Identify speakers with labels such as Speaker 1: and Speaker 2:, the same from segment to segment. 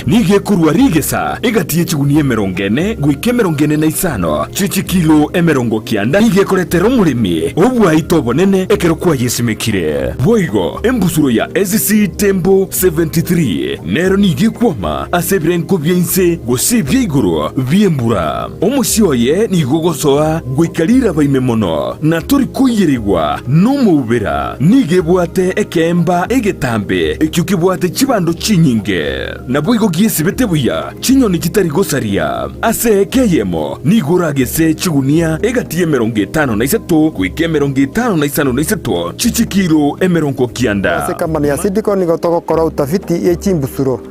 Speaker 1: Nige kurwa rigesa egatie chigunie merongene gwike merongene na isano chichi kilo emerongo kianda nige koretero murimi obwa itobo nene ekero kwa yesimekire boigo embusuro ya SC Tembo 73 nero nige kwama asebrenko byense gosibye iguru byembura omusyoye nigogosoa gwikalira baimemono na turi kuyirigwa numubera nige bwate ekemba egetambe ekyukibwate chibando chinyinge na boigo giesibete buya chinyoni kitari gosaria ase ekeyemo niguragese chigunia egatie merongo 53 gwike merongo 55 chichikiro emerongo kianda
Speaker 2: ase kambani ya Sidiko nigotogokora utafiti ya chimbusuro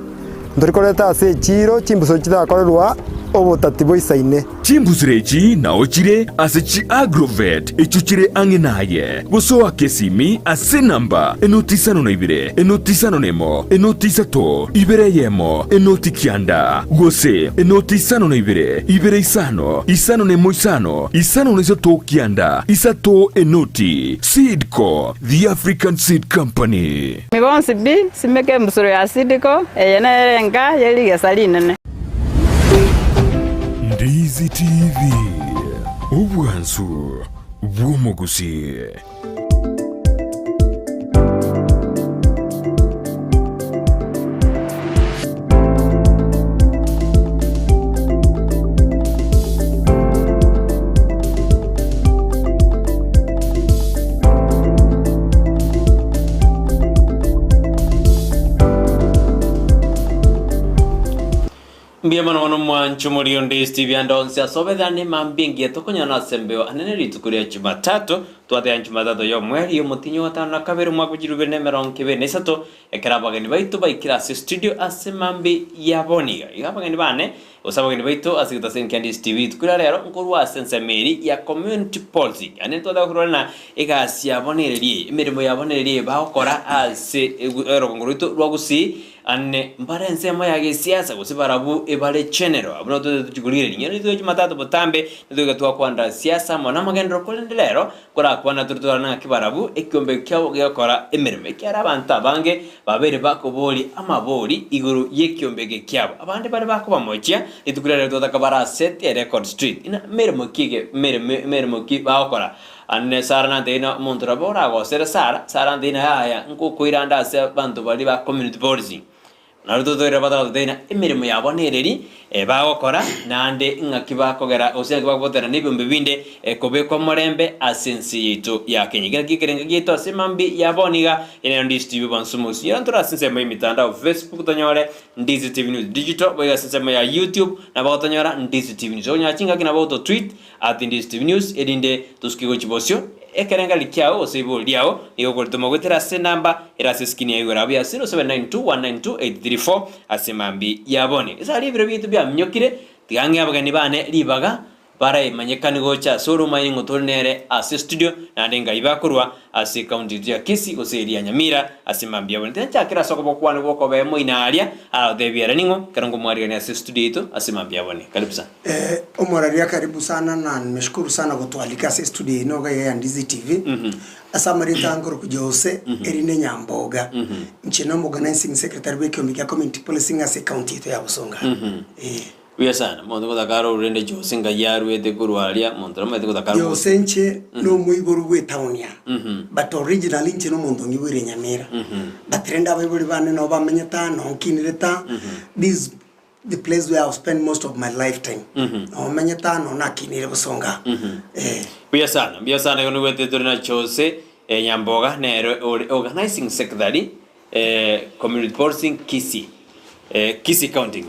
Speaker 2: ndorikoreta ase chiro chimbusuro chitakorerwa obutati boisaine
Speaker 1: chimbuzirechi naochire ase chi agrovet echuchire anginaye gosoa kesimi ase namba enotisano na ibire enotisano nemo enotisato ibere yemo enotikianda gose enotisano na ibire isano nemo isano nesoto kianda isato enoti Sidco the African Seed Company
Speaker 3: migonsi bi simeke mbusuro ya Sidiko yenerenga yelige salinene
Speaker 1: Ndizi TV Ubwansu Bw'Omugusi.
Speaker 4: Mbiamano wano mwanchu muri Ndizi TV andonsi asobethane mambingi tokonyana sembeo anene ritukuria Jumatatu twate Jumatatu yo mweri mutinyo watano na kabiri mwaka w'igihumbi na mirongo ibiri na isatu ekera abageni baitu baikira ase studio ase mambi yaboniga igabageni bane usabageni baitu asigita sen Ndizi TV tukura rero nkuru ase nsemeri ya community policy ane twada kurona igasi yabonererie imirimo yabonererie bakora ase erongoro itu rwa Gusii ane mbare nsema ya gisiasa gusibarabu ebale general abuno tutigurire nyene tuwe Jumatatu butambe tuwe gatwa kwanda siasa mona magendro kolendelero kora kwana turutwana kibarabu ekyombe kyabo gyakora emirime kyara abantu abange babere bakoboli amaboli iguru yekyombe kyabo abandi bari bakuba mochya itukurere tutakabara set record street ina mirimo kige mirimo ki bakora anne sarana deina montra bora go sara deina haya nko koiranda se bantu bali ba community policing naruto toira badala deina emirimo yabonereri bagokora nande ngakibakogera osenge bakotera nibyo binde kobeko morembe asensi yitu ya Kenya kikirenga gitu asemambi yaboniga ene Ndizi TV bansumusi yantura asense mai mitandao Facebook tonyore Ndizi TV News digital boya asense mai YouTube na bakotonyora Ndizi TV News onya chinga kina bato tweet @Ndizi TV News edinde tuskigo chibosyo ekerenga likiao osebo liao iyo koltoma gotera se namba era se skini ya igora bya 0792192834 asemambi yabone isa libre bitu bya mnyokire tigange abagani bane libaga bara manyekani gocha soro mai ngotornere ase studio na ndenga ibakurwa ase county ya Kisii Gusii ya Nyamira asemambi yabone tencha kira soko bokwane boko be moinaria ala debiera ningo karango mwari ase studio ito asemambi yabone karibu sana
Speaker 5: Omoraria karibu sana na nimeshukuru sana kutualika ase studio inoga ya Ndizi TV asamarita ngoro kujose erine nyamboga nchino organizing secretary w'ekyombe community policing ase county ito ya Busonga
Speaker 4: Uya sana, mondo kodakaro urende jose nga yaru ete kurwalia, mondo rama ete kodakaro
Speaker 5: jose nche no muiboru we townia but originally nche no mondo ngibwire Nyamira but renda abiburi bane no bamenyeta no kinireta this the place where I spend most of my lifetime no menyeta no nakinire Busonga
Speaker 4: Uya sana yono wete turina jose nyamboga nero organizing secretary community policing Kisii County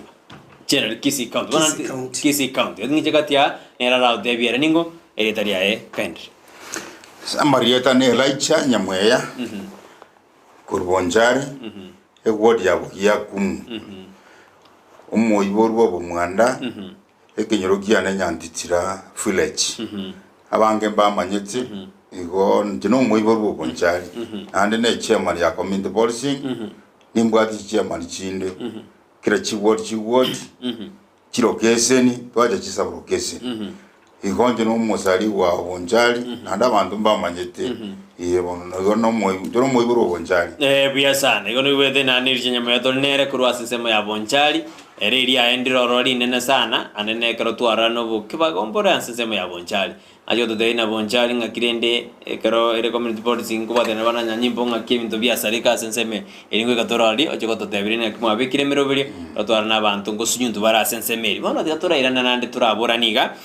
Speaker 4: General Kisii County. Kisii County. Ngi jagatia era lao debiera ningo eritaria country.
Speaker 6: Samarieta ne laicha nyamweya. Kurbonjari. Ward ya kum. Umoyiborwa bomwanda. Ekenyorogia na nyantitira village. Abange bamanyetse igo njino umoyiborwa bomwanda. Ande ne chairman ya community policing. Nimbwati chairman chinde. Kira chiward chirokeseni twaje chisabro keseni igonje no musali wa bonjali nanda bantu mbamanyete iye bono no moiburo bonjali
Speaker 4: buya sana igono wethe na nirije nyama ya tonere kurwa sisemo ya bonjali ere iria endiro nene sana anene kero twara no bukibagombora sisemo ya bonjali ajo de na bonjali ngakirende kero ere community policing kuba de bana nyanyimbo ngakibinto bya sarika senseme eringo gatorali ojo gototebire na kimwa bikire mirobiri twara na bantu ngosunyuntu bara sensemeri bono de gatora irana nande turabora niga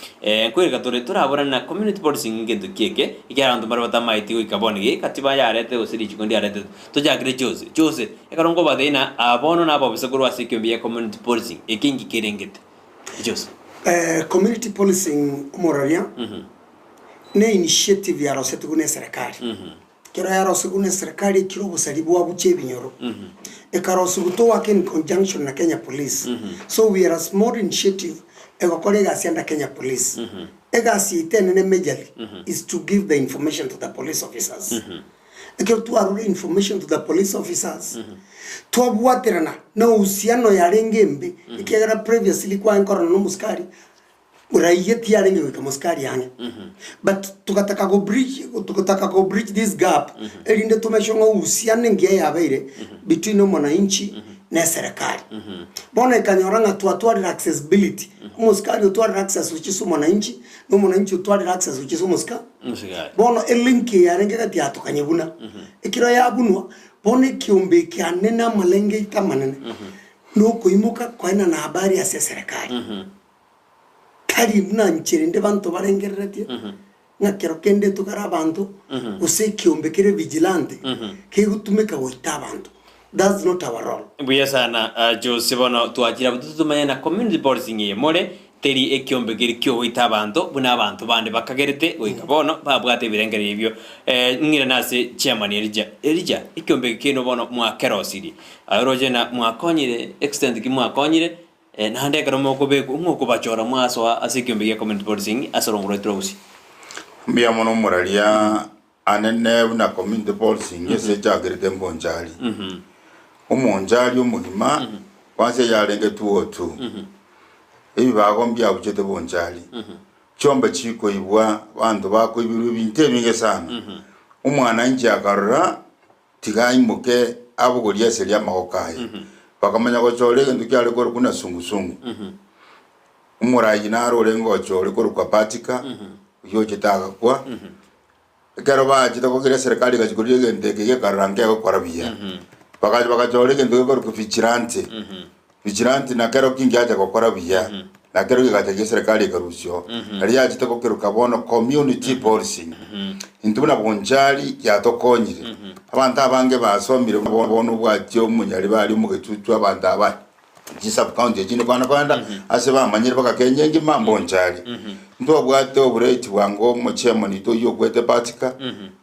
Speaker 4: kwiri gatora turabora na community policing ngedo keke ikirantu bara batamaiti ikabonige katiba yarete osiri chikondi yarete tojakire chose ekarongo badena abono na abo bisekurwa sikyo community policing ekingi kirengete chose
Speaker 5: community policing moraria ne initiative ya rosetu gune serikali kero ya rosetu gune serikali kiro busalibu wa buche binyoro ekarosu to work in conjunction na Kenya Police so we are a small initiative ego kolega sianda Kenya Police ega si tenene majorly is to give the information to the police officers ekero tu arule information to the police officers to abuaterana na uhusiano ya rengembe ikegera previously kwa nkoro no muskari urayeti yarenge wika muskari yange but tukataka go bridge this gap elinde tumeshonga uhusiano ngia yabaire between mwananchi na serikali bona ikanyoranga tuatwari accessibility muskari utwari access uchisu mwananchi no mwananchi utwari access uchisu muskari bona elinki yarenge kati atukanyebuna ikiro yabunwa bona kiumbe kyanena malenge itamanene no kuimuka kwaina na habari ya serikali kari muna nchirinde bantu barengeretie ngakero kende tukara bantu use kiumbe kire vigilante kegutumeka goita bantu. That's not our role.
Speaker 4: Buya sana Jose bono tuachira bututumanya na community policing ye more teri ekiombe kiri kyo goita bantu buna bantu bande bakagerete goika bono babwate birengere ibyo ngira nase chairman Elija ekiombe kino bono mwakerosiri aroje na mwakonyire extend ki mwakonyire nande karomo ko be ngoko bachora mwaso asikiombe ya community policing asorongro trosi
Speaker 6: mbia mono moralia anene na community policing yese jagerete mbonjali umonjali umugima wanse yarenge tuotu ibi bagombya bujete bonjali chombe chiko ibwa bantu bako ibiru binte binge sana umwana nje akarura tigayimuke abugoriya seria mahokaye bakamanya ko chole ndu kyale ko kuna sungusungu umurayi naro rengo chole ko kwa patika yo chitaga kwa kero ba chita ko kire serikali ga chikuriye ndeke ke karange ko kwarabiya baka chole ndu ko vigilante vigilante na kero kingi aja ko kwarabiya na kero ga chike serikali karusyo ari ya chita ko kero kabono community policing intubuna bonjali ya tokonyire abantu abange basomire bono bwatyo munyali bali mu getutu abantu aba gisab county jini kwanda ase bamanyire bakakenyengi mambo njali ndo bwate obureti wango mu chairman to yo kwete patika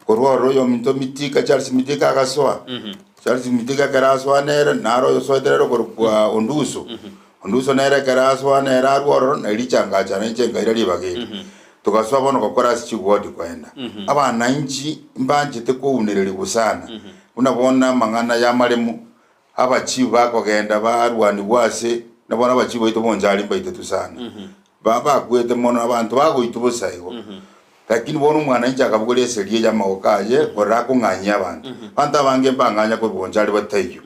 Speaker 6: kororo yo minto mitika Charles mitika gaswa Charles mitika karaswa nere naro yo soedero kwa onduso nere karaswa nere arworo na lichanga chane chenga iri bagere tukaswa bono kokora sichigodi kwenda abana inchi mbanje tekouniriri busana unabona mangana ya maremu abachibu bakogenda barwani wase nabona abachibu ito bonjali mbaite tusana baba kwete mono abantu bagoitubusayo lakini bono mwana inchi akabugole serie ya maokaye korako nganya abantu banta bange banganya ko bonjali batayo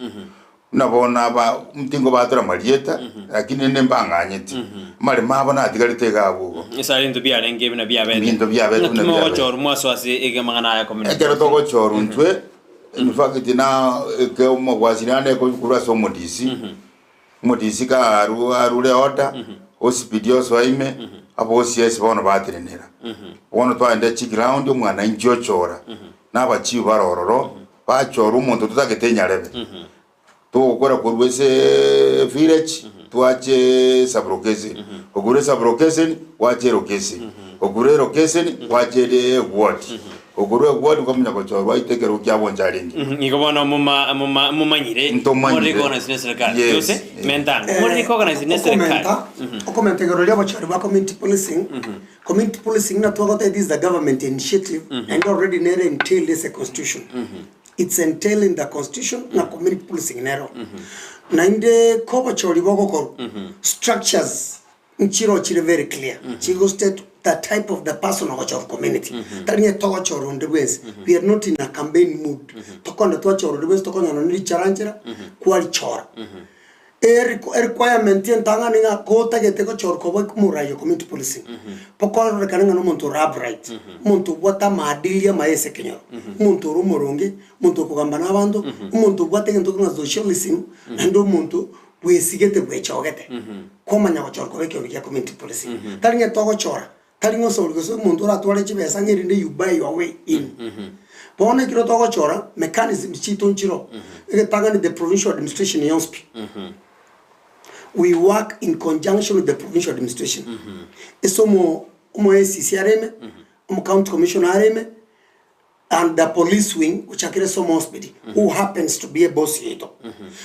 Speaker 6: nabona ba mtingo batura marieta lakini nembanganyeti mali mabona atigalite gabo
Speaker 4: isari ndo byarenge bina byabete
Speaker 6: bindo byabete
Speaker 4: na mo choro mwaso ase egamangana ya community
Speaker 6: ekero to gochoro ntwe in fact na ke mo wazirane ko kura so modisi ka arule order hospital so ime abo CS bono batirenera bono twande chiground umwana injochora nabachi barororo bachoro umuntu tutagetenya tukora kurwese village tuache sabrokese ogure sabrokese wache rokese ogure rokese wache ward ogure ward ukamenya kochoro waitekero kyabonjalingi
Speaker 4: ngikobona mumanyire muri organize serikali yose mentang muri organize serikali
Speaker 5: okomentegero lya bachari ba community policing community policing na twagote this is the government initiative and already near entailed is a constitution it's entailed in the constitution na community policing nero na inde ko bachori boko structures nchiro chire very clear chigo state the type of the person of community. Tani toka choro on the ways. We are not in a campaign mood. Toka on the choro the ways toka na nini charanjera kuali chora. Requirement yan tanga ninga kota gete ko choro ko wek murayo community policing. Poko rekaninga no monto rab right. Monto wata maadili ya maese kenyoro. Monto rumoronge, monto kugambana bando, monto wata ngento kuna socialism, ndo monto we sigete we chogete. Koma nya choro ko wek ya community policing. Tani toka chora. Taringo so because muntu ra twale chibe sangeri nde you buy your way in. Pone kiro togo chora mechanism chito nchiro. Ege tangani the provincial administration yonspi. We work in conjunction with the provincial administration. Eso mo SCC areme, county commissioner areme, and the police wing which akire somo hospital who happens to be a boss yeto.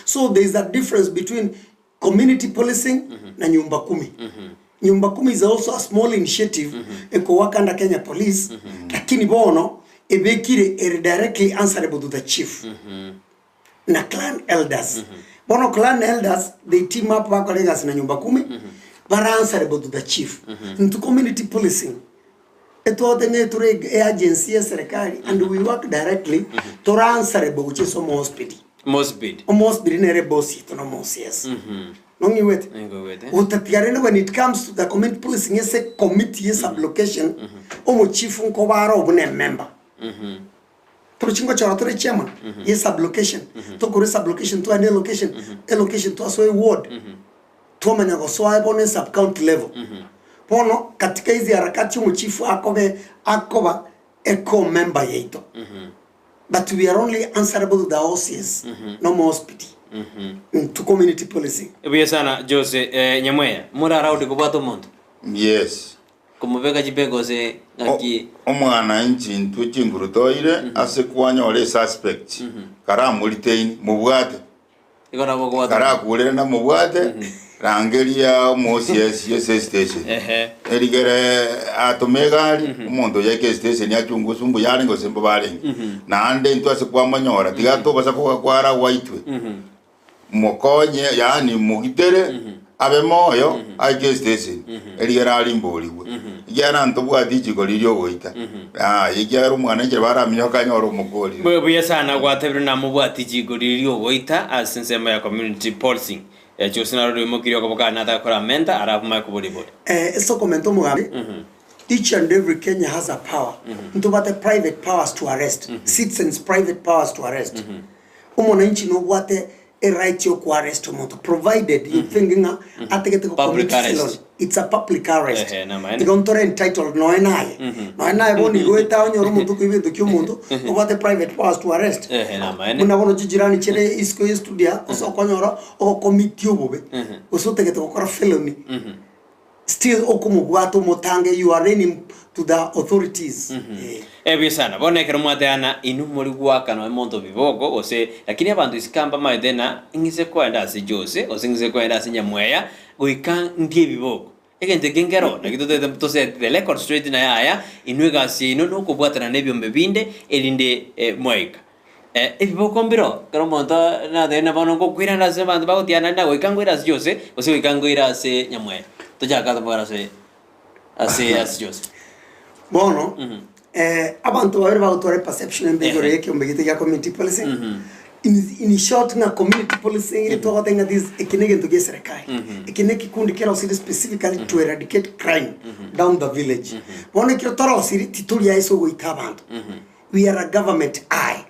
Speaker 5: So there is a difference between community policing na nyumba kumi. Nyumba kumi is also a small initiative eko work under Kenya Police lakini bono ebekire directly answerable to the chief na clan elders bono clan elders they team up wako legas na nyumba kumi but answerable to the chief into community policing eto tene ture agency ya serikali and we work directly to answerable which is almost bid nere boss to no mosies Nongi wet. Utatiarene when it comes to the community policing, yes, a committee, yes, application, omo chief unkobaro obune member. Prochingo charatore chairman, yes, application. Tokore application to an allocation to a soy ward. To manyago so ibone sub county level. Pono katika hizi harakati omo chief akoba eco member yeto. But we are only answerable to the OCS, no more hospital. To community policing.
Speaker 4: Ebuye sana Jose Nyamwea mura raudi kubato monto.
Speaker 6: Yes.
Speaker 4: Kumubeka jibego se ngaki
Speaker 6: omwana nchi ntwichingurutoire ase kwanya ole suspect. Kara mulitein mubwate.
Speaker 4: Ikona boko
Speaker 6: kara kulera na mubwate rangeria MCS station. Erigere atomegali umuntu yake station ya chungusumbu yali ngo sembo bali. Na ande ntwase kwa manyora tigato basa kwara waitwe. Mokonye yani mugitere abe moyo ake station erigera ali mboliwe igera ntobwa dijiko liryo goita igera umwana nje baramyoka nyoro mukoli
Speaker 4: bwe sana gwatebire na mubwa dijiko liryo goita asinsema ya community policing chosina ro mukiriyo koboka na ta kora menta arabu ma kubolibo
Speaker 5: eso komento mugambe each and every Kenya has a power ntobate private powers to arrest citizens private powers to arrest umonanchi no bwate a right to arrest umuntu provided you thinking ategete ko public arrest it's a public arrest igontore entitled no enaye boni goeta onyoro umuntu kwibintu ky'umuntu obate private powers to arrest muna bono jijirani chere isko studia osokonyoro o committee obube osotegete gukora felony still okumugwato motange you are running to the authorities.
Speaker 4: Ebi sana bone kero mwateana inu muri gwaka no monto biboko ose lakini abantu isikamba maidena ingise kwenda si Jose osingise kwenda si Nyamwea goika ndie biboko egente gengero na kitote tose the record straight na yaya inwega si no kubwatana nebyo mbebinde elinde mwaika ebiboko mbiro kero monto na dena bono gokwira na se bantu bagotiana na goika ngwira si Jose ose goika ngwira se Nyamwea tojaka para se as Jose.
Speaker 5: Bono, abantu bari bautore perception mbegore yake umbegite ya community policing. In short na community policing ile to hotenga this ekinege ntuge serikali. Ekinege kundi kera osiri specifically to eradicate crime down the village. Bono kiro toro osiri tituli ya iso goika abantu. We are a government eye.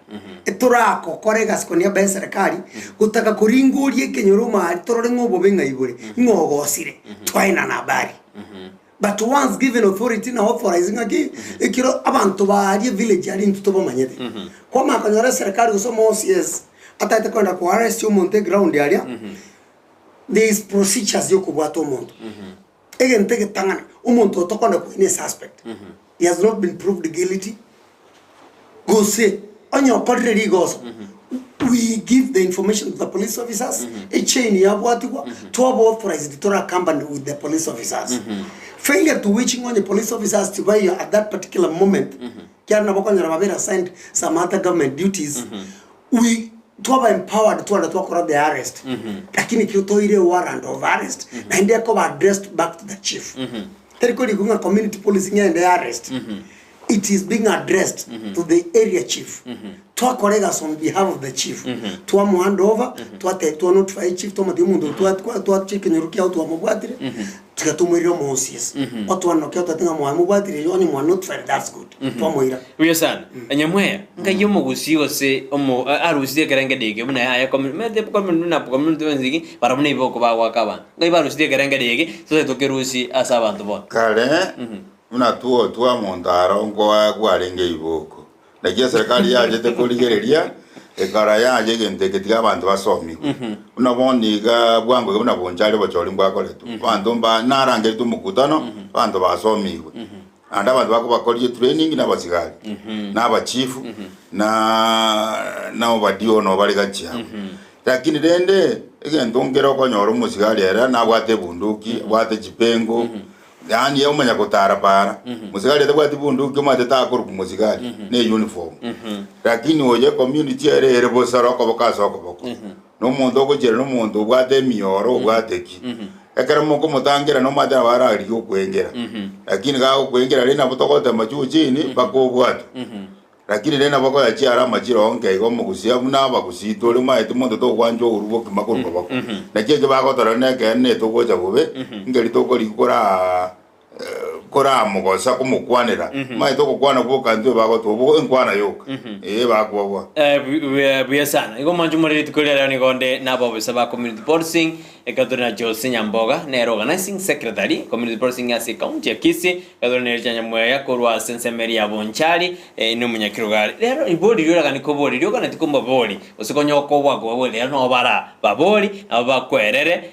Speaker 5: Eturako koregas konia be serikali gutaka kuringurie kenyoruma torore ngobo benga ibure. Ngogo osire. Twaina na habari. But once given authority na authorizing again, ekiro abantu bari village ari ntutoba manyete. Kwa makanyora serikali gusoma OCS atayete kwenda ku arrest yo monte ground area. There is procedures yo kubwato omuntu. Egente getangana omuntu otokonda ku ine suspect. He has not been proved guilty. Gusii onyo contrary goes. We give the information to the police officers. A chain ya bwatikwa to authorize the Torah company with the police officers. Failure to reaching on the police officers to buy you at that particular moment, Kiana Bokon Ramavera assigned some other government duties. We to have empowered to talk about the arrest. Lakini kiotoire warrant of arrest, and they come addressed back to the chief. terikori kunga community policing and arrest it is being addressed to the area chief to colleagues on behalf of the chief to hand over to notify chief to madimundo to chicken rukia to amubwatire tukatumwira moses watu wanokea tatinga mwamubwatire yoni mwa notify that's good to mwira
Speaker 4: we sana anyamwe ngayo mugusi ose omo arusie kerenge dege muna ya community na community wenzigi barabune iboko ba wakaba ngai barusie kerenge dege so tokerusi asa abantu bo
Speaker 6: kale muna tuwa mondaro ngo gwarenge iboko nagiye serikali yaje te kuligereria ekara yaje gente ketiga abantu basomi unaboniga bwango buna bonjale bacholi mbakole tu bantu mba narange tu mukutano bantu basomiwe anda abantu bako bakoliye training na basigali na ba chief na obadio no bali gacha lakini dende egento ngero konyoro musigali era na bwate bunduki bwate chipengo yani yao manya kutara para musigali tabwati bunduki mate takuru musigali ne uniform lakini oje community ere bosara ko bakaso ko boko no mundo ko jere no mundo bwate mioro bwate ki ekera moko mutangira no mate abara ari okwengera lakini ga okwengera rena butokota machuchini bakobwatu lakini rena bako ya chiara machiro onke go mugusia buna bagusitore maite mundo to kwanjo urubo kimakuru bako nakije bako torone ke ne to goja bobe ngeri to kori kora mugosa kumukwanira maite to kukwana boka ndio bako to bo enkwana yoka bako bwa
Speaker 4: buya sana igo manju muri tukolera ni gonde na bobe saba community policing ekadona Jose Nyamboga ne organizing secretary community policing ya county ya Kisii kadona Nyamira ya korwa sensemeri ya bonchari no munyakirugari rero ibodi ryo kana ko bodi ryo kana tikomba bodi usikonyoko wako wele no bara baboli abakwerere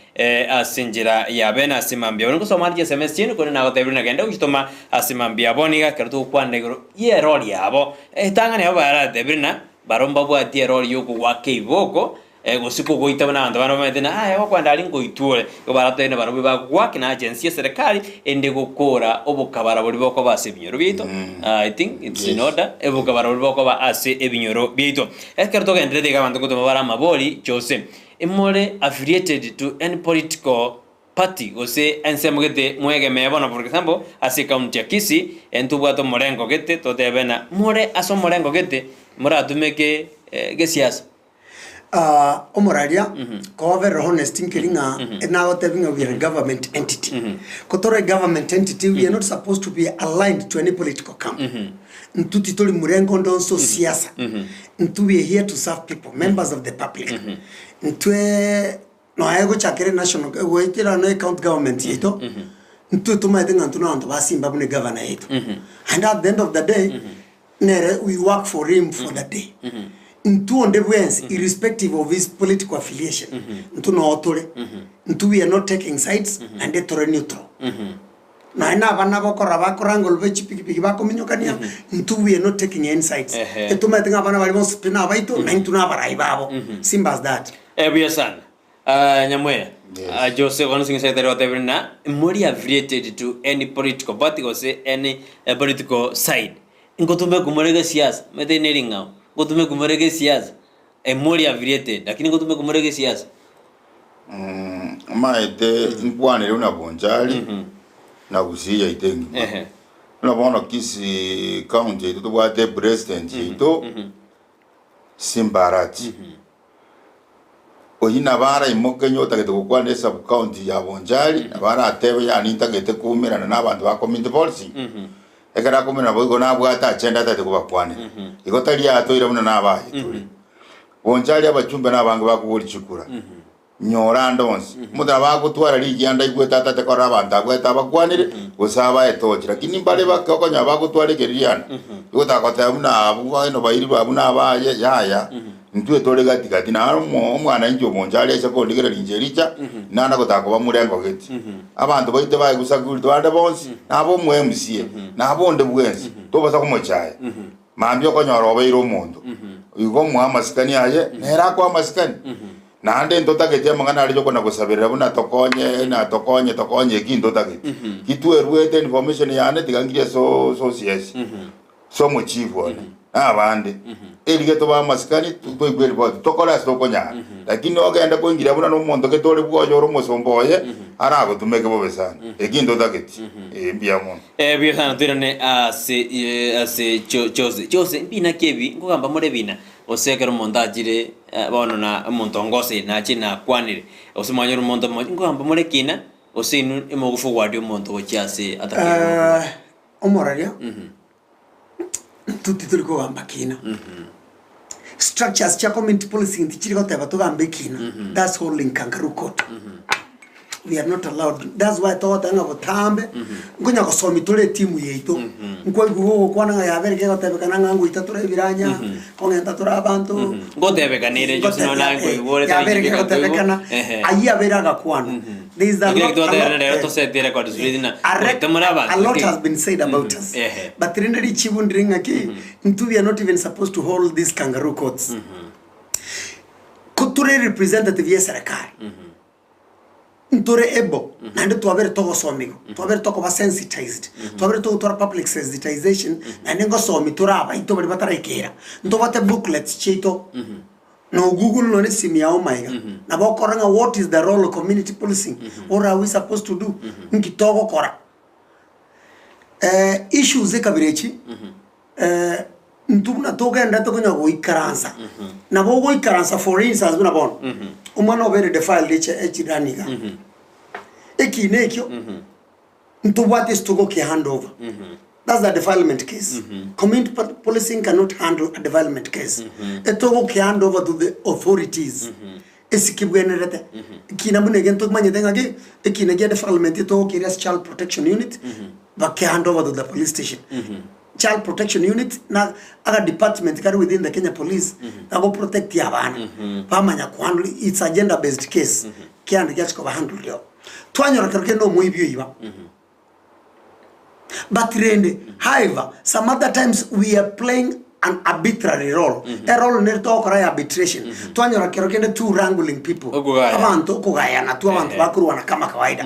Speaker 4: asinjira ya bena simambia uko somali SMS chini ko na gotebuna genda ukitoma asimambia boniga kertu kwandegro ye roli yabo tangane abara debrina baromba bwa tie roli yuko wake iboko gusiko goita bana abantu bana medena wakwanda ali ngoitule baratene barobe bagwa kina agency serikali ende gukora obukabara buri boko base binyoro bito I think it's in order ebukabara buri boko ba ase ebinyoro bito ekerto gendre de gabantu ko bara maboli Jose emore affiliated to any political party ose ensemugete mwege mebona por example ase county Kisii entubwato morengo gete totebena more aso morengo gete mora tumeke gesiasa
Speaker 5: omoraria ko very honest in kiringa now telling we are a government entity kotore government entity we are not supposed to be aligned to any political camp ntuti toli murengo ndonso siasa ntu we are here to serve people members of the public ntwe no ayo chakere national we tira no account government yeto ntu tumaitenga ntu no basimba bune governor yeto and at the end of the day nere we work for him for the day ntu onde bwensi irrespective of his political affiliation ntu no otore ntu we are not taking sides and etore neutral na ina bana bakora bakorangol bechipiki bakominyokania ntu we are not taking any sides etuma tinga bana bali spina baito na ntu na barai babo simba as that
Speaker 4: buya sana Nyamwe Jose organizing secretary whatever mori affiliated to any political party or say any political side ngotumbe kumorega siasa meteneringa ngotume kumorege siasa mori affiliated lakini ngotume kumorege siasa
Speaker 6: maite nkwane una bonjali na Gusii ya itengi unabona Kisii county to bwate president ito Simbarati oyina bara imoke nyota gete kukwane sub county ya bonjali bara atebe ya ninta gete kumira na abantu ba community policy ekara kumira bogo na bwata agenda tate kubakwane igotali atoira muna nabaye tuli bonjali abachumba nabange bakubuli chikura nyora ndonse muda bagutwara ligenda igweta tate kora abantu agweta bakwanire gusaba etochira kini mbale bakokonya bagutwara geriyana igota muna abuwa no bayiri babuna abaye yaya ntwe tole gati na omwana injo bonjali ese ko ligera linjericha nana gotako bamurengo geti abantu boite baye gusaguri twande bonsi nabo mwemsie nabo nde bwensi to basa kumochaye mambyo ko nyoro bayiro mondo igo muhamasikani aye nera ko amasikani nande ndota gete mangana ali joko na gusabirira buna tokonye kindo tageti kitwe ruete information yane tigangiye so yes so muchivu abande erige to ba maskani to igweri bo to kola sto konya lakini ogenda kuingira buna no mondo ke tole bwojo ro mosomboye ara gutumeke bo besana ekindo taketi mbia mono
Speaker 4: bia tirane ase chose bina kebi ngogamba more bina osekero mondo ajire bono na mondo ngose na china kwanire osimanyoro mondo ngogamba more kina osinu emogufu gwadio mondo gochase atake
Speaker 5: omoraria tuti turi kugamba kina structures cha community policing tichiri goteba tugambe kina that's holding kangaroo court we are not allowed. That's why thought anga botambe ngunya gosomi tole timu yeito nkwe gugo kwana ya bereke gotebe kana ngangu itatura ibiranya kongenta tura abantu
Speaker 4: gotebe kanire just no lango ibore
Speaker 5: ya bereke gotebe kana ayya beraga kwana. There is a lot has been said about us, but renderi chibundringa ki ntu we are not even supposed to hold these kangaroo courts. Kuture representative yesarakari ntore ebo nande tuabere togo somigo tuabere toko ba sensitized tuabere to tora public sensitization nande ngo somi turaba ito bari bataraikera ndo bate booklets chito no Google no simi ya omaiga na bokoranga what is the role of community policing what are we supposed to do nkitogo kora issues ekabirechi ntubuna togenda tokonya go ikaransa na bogo ikaransa for instance buna bon umwana obere the file echiraniga ekinekyo ntubate stogo ki handover that's the development case community policing cannot handle a development case etogo ki handover to the authorities esikibwenerete kinabune gento manyetenga ge ekinege development etogo ki child protection unit ba ki handover to the police station child protection unit na aga department kari within the Kenya police na go protect ya bana pamanya ku handle it's agenda based case kiandi gachiko ba handle yo twanyora karuke no muibyo iba but rende however some other times we are playing an arbitrary role a role ne to kora arbitration twanyora karuke two wrangling people abantu kugaya na tu abantu bakuruana kama kawaida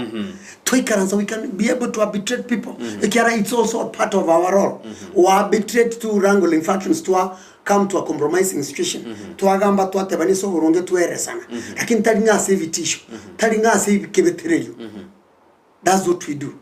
Speaker 5: so we can be able to arbitrate people. It's also a part of our role. We arbitrate two wrangling factions to come to a compromising situation. To agamba to atebani so uronge to eresana. Lakini talinga save tishu. Talinga save kebetereyo. That's what we do.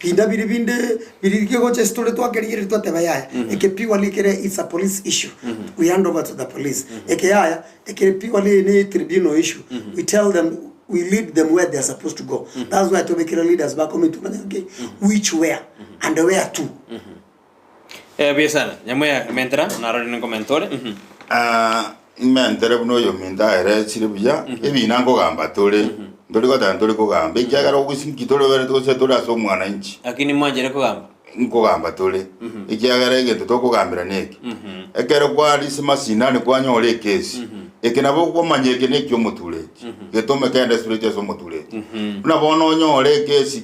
Speaker 5: Kinda biribinde birikego chestole to akerire to atebaya. Ekepiwa likere it's a police issue. We hand over to the police. Ekeyaya ekepiwa le tribunal issue. We tell them we lead them where they are supposed to go. That's why to make leaders back home to manage which where and where to.
Speaker 4: Biasana, Nyamira mentra narari no commentore.
Speaker 6: Mentere buno yo minda ere chiribya ebi nango gamba tole ndoli ko tantole ko gamba ijagara okusinki tole were to se tole aso mwana inchi
Speaker 4: akini mwanje ko gamba
Speaker 6: nko gamba tole ijagara ege to ko gambira neki ekero kwa dismasi nani kwa nyole kesi ekenabo ko manyeke neki omutuleti getome kende spirit so mutuleti una bono nyole kesi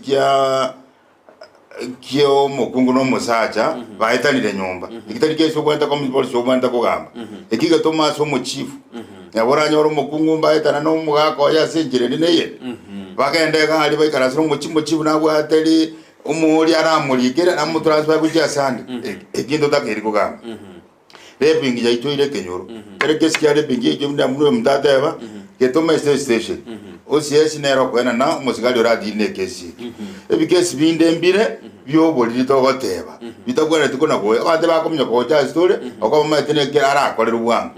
Speaker 6: kyo mokungu no musacha baetanire nyumba ikitari keso kwenda ko mibol so kwenda ko gamba ekiga toma so mu chief yabora nyoro mokungu baetana no mugako ya senjire neye bagende kali baikara so mu chief na gwateli umuri aramuligera na mu transfer ku cyasande ekindo takeri ko gamba repingi ya itoire kenyoro kesi kya repingi yo mdamu mdateba getoma station OCS nero kwena na musigali oradi ne kesi ebikesi binde mbire byoboli to goteba bitagwera tukona ko abande bakomnya ko cha story okoma tene ke ara akorera bwanga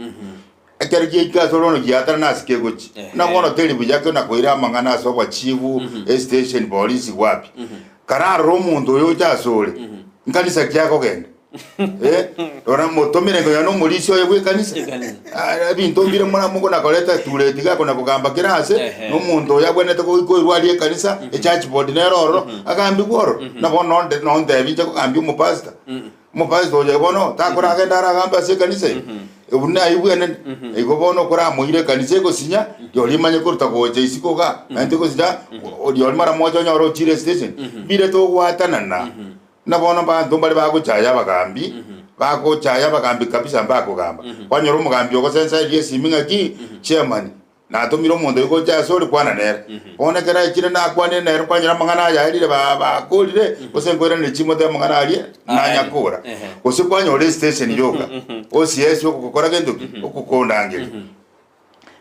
Speaker 6: akere kika sorono giatara nasike gochi na bono teli bujake na koira mangana so kwa chivu station police wapi kararo mundo yo cha sore nkanisa kyako genda ora motomire ngo yano mulisho yewe kanisa bintu mbire mwana mungu nakoleta tuleti gako nakugamba kirase no muntu yagwenete ko irwali kanisa church board neroro akambi goro na bono nonde binje ko kambi mu pastor oje bono takora agenda agamba se kanisa ubuna ibwene ego bono kora muire kanisa ko sinya yolimanye ko takoje isiko ga ante ko sida odi mara mojo nyoro chire station bire to gwatana na bona ba ndombali bako chaya bagambi kabisa mbako gamba kwanyoro mugambi oko sensa ye siminga ki chairman na tumira omonto yuko jasori kwana nere one kera kire na kwane nere kwanyira mangana ya irire ba kolire ose ngwera ne chimote mangana ali na nyakura ose kwanya ole station yoka OCS okukora gendo okukondange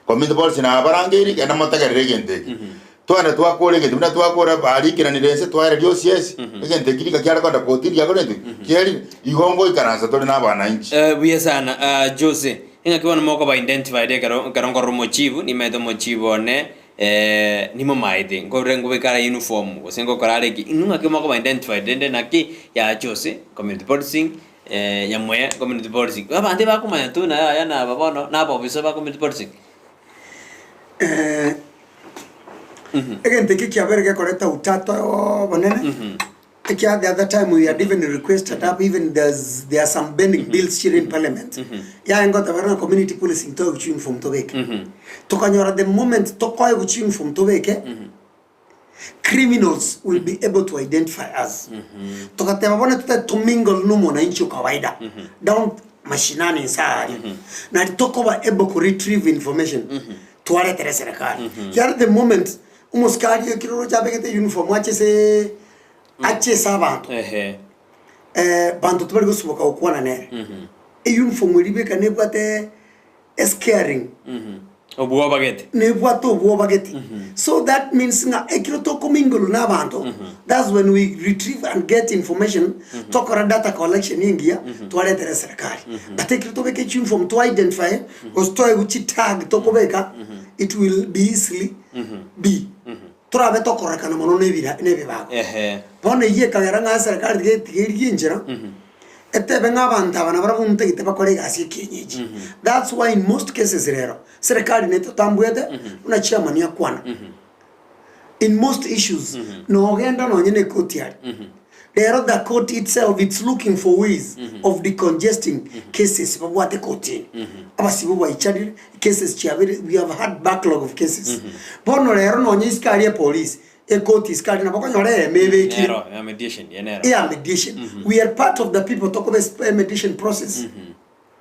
Speaker 6: komite polisi na barangeri kana matagarire gente twana twakore gendo na twakora bari kira ni rense tware OCS gente kirika kyara kwanda kotiri yakore ndu kyari ihongo ikaranza tole na bana inchi
Speaker 4: buya sana Jose inga kiwana moko ba identify de karongo mochivu ni medo mochivu ne nimo maide ngorengo bekara uniform osengo karare ki inunga kimoko ba identify dende naki ya Jose community policing Nyamwe community policing abande bakumanya tu na yana babono na bobiso ba community policing
Speaker 5: again take kia berge koreta utato bonene the other time we had even requested up, even there are some bending bills here in parliament. Yeah, I got the community policing to uching from Tobeke. Tokanyora the moment tokoy uching from Tobeke, criminals will be able to identify us. Tokatema bona to mingle no mo na inchi kawaida. Down mashinani inside. Na tokoba able to retrieve information. Tuwale tere serikali. Here the moment umuskari kiroro jabeke te uniform wache se ache sabantu bantu tubargo suboka okwana nere uniform ribe kane bwate scaring
Speaker 4: obuwa bageti
Speaker 5: ne bwato obuwa bageti so that means nga ekiro to komingolo na bantu that's when we retrieve and get information tokora data collection ingia twaletere serikali but ekiro to beke uniform to identify was to uchi tag to kobeka it will be easily be turabe tokora kana mono nebe ba pone ye kagera nga serikali tigeri njira etebe ngabanta bana barabunte gite bakore gasi kinyeji that's why in most cases rero serikali neto tambuete una chairman ya kwana in most issues no genda no nyene kotiari the court itself it's looking for ways of decongesting cases babwate court abasibu wa ichari cases chiabere we have had backlog of cases bono rero no nyiskari police a court is carding about maybe
Speaker 4: mediation
Speaker 5: mediation we are part of the people talk about the mediation process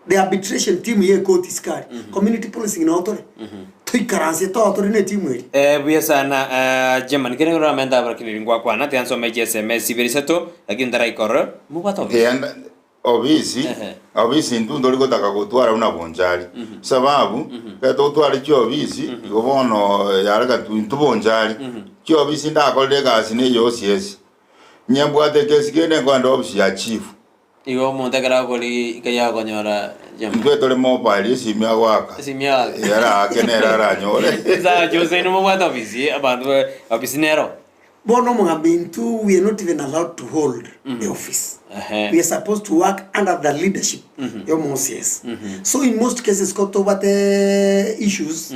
Speaker 5: the arbitration team here court is card community policing in authority to ikaranse to authority team
Speaker 4: buya sana German kene ramenda barakini ngwa kwana tianso meje SMS berisato lakini ndara ikoro mubato
Speaker 6: obisi ndundo liko taka kutwara una bonjali sababu kato twari cyo obisi gobono yaraka tubonjali cyo obisi ndakolde kasi ne yosies nyambwate kesigene kwanda obisi ya chief
Speaker 4: igo montakara koli kaya konyora
Speaker 6: Ndwe tole mobile simya waka yara akenera ranyore
Speaker 4: za Jose no mwata obisi abandu obisinero
Speaker 5: bono mwabintu we are not even allowed to hold the office we are supposed to work under the leadership of Moses so in most cases got over the issues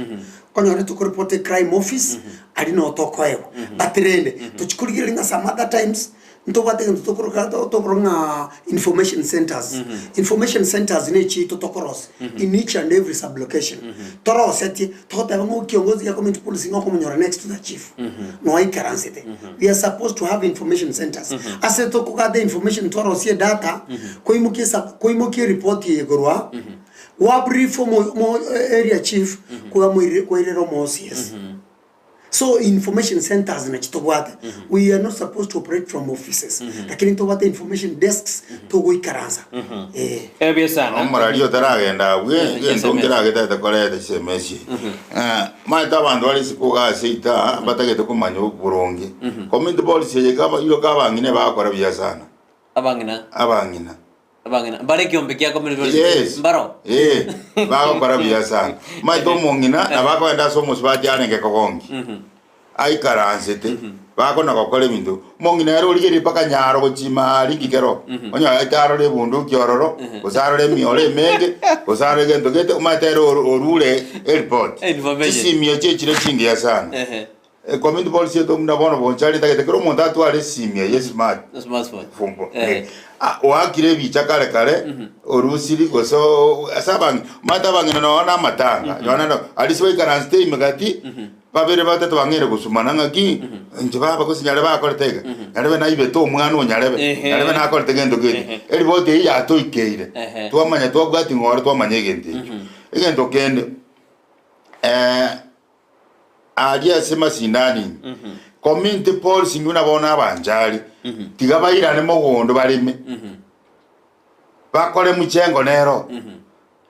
Speaker 5: konyore to report a crime office I didn't know talk but rende to chikuliringa some other times information centers information centers nechi totokoros in each and every sublocation toro seti totabango kiongozi ya community policing ngoko mnyora next to the chief no ikaransete we are supposed to have information centers aseto kokade information toro sie data koimukie report yegorwa wa brief mo area chief kwa mwirero mo CS so information centers na chitobwate we are not supposed to operate from offices lakini tobwate information desks togo ikaranza
Speaker 4: bia sana
Speaker 6: amarario taragenda we ndongera geta kolete semesi maita bandu ali sikuga seita batagete kumanyo burongi community policy yekaba ilo kabangine bakora bia sana abangina
Speaker 4: bare kiombe kia community policy
Speaker 6: mbaro bakora bia sana maito mongina abakwenda somos bajane ngekogongi aikaransete bakona kokole bintu mongina yaro ligeri paka nyaro gochima ligikero onya ataro le bundu kyororo osaro le miole menge osaro gento gete umatero orule airport simio chechire chingi ya sana community policy to mna bono bonchali takete kero monta to ale simio yes
Speaker 4: smartphone
Speaker 6: fumbo wakire bicha kale kale orusiri goso asabang mata bangina na matanga yona alisiwe karanste imagati babere batatu bangere gusumana ngaki njibaba ko sinyale ba koletega yarebe na ibe to mwana onyarebe yarebe na koletega ndo gete eri bote ya to ikeire twamanya twagati ngore twamanye gente egento kende alia sema sindani community policing unabona abanjali tigabairane mugondo barime bakore muchengo nero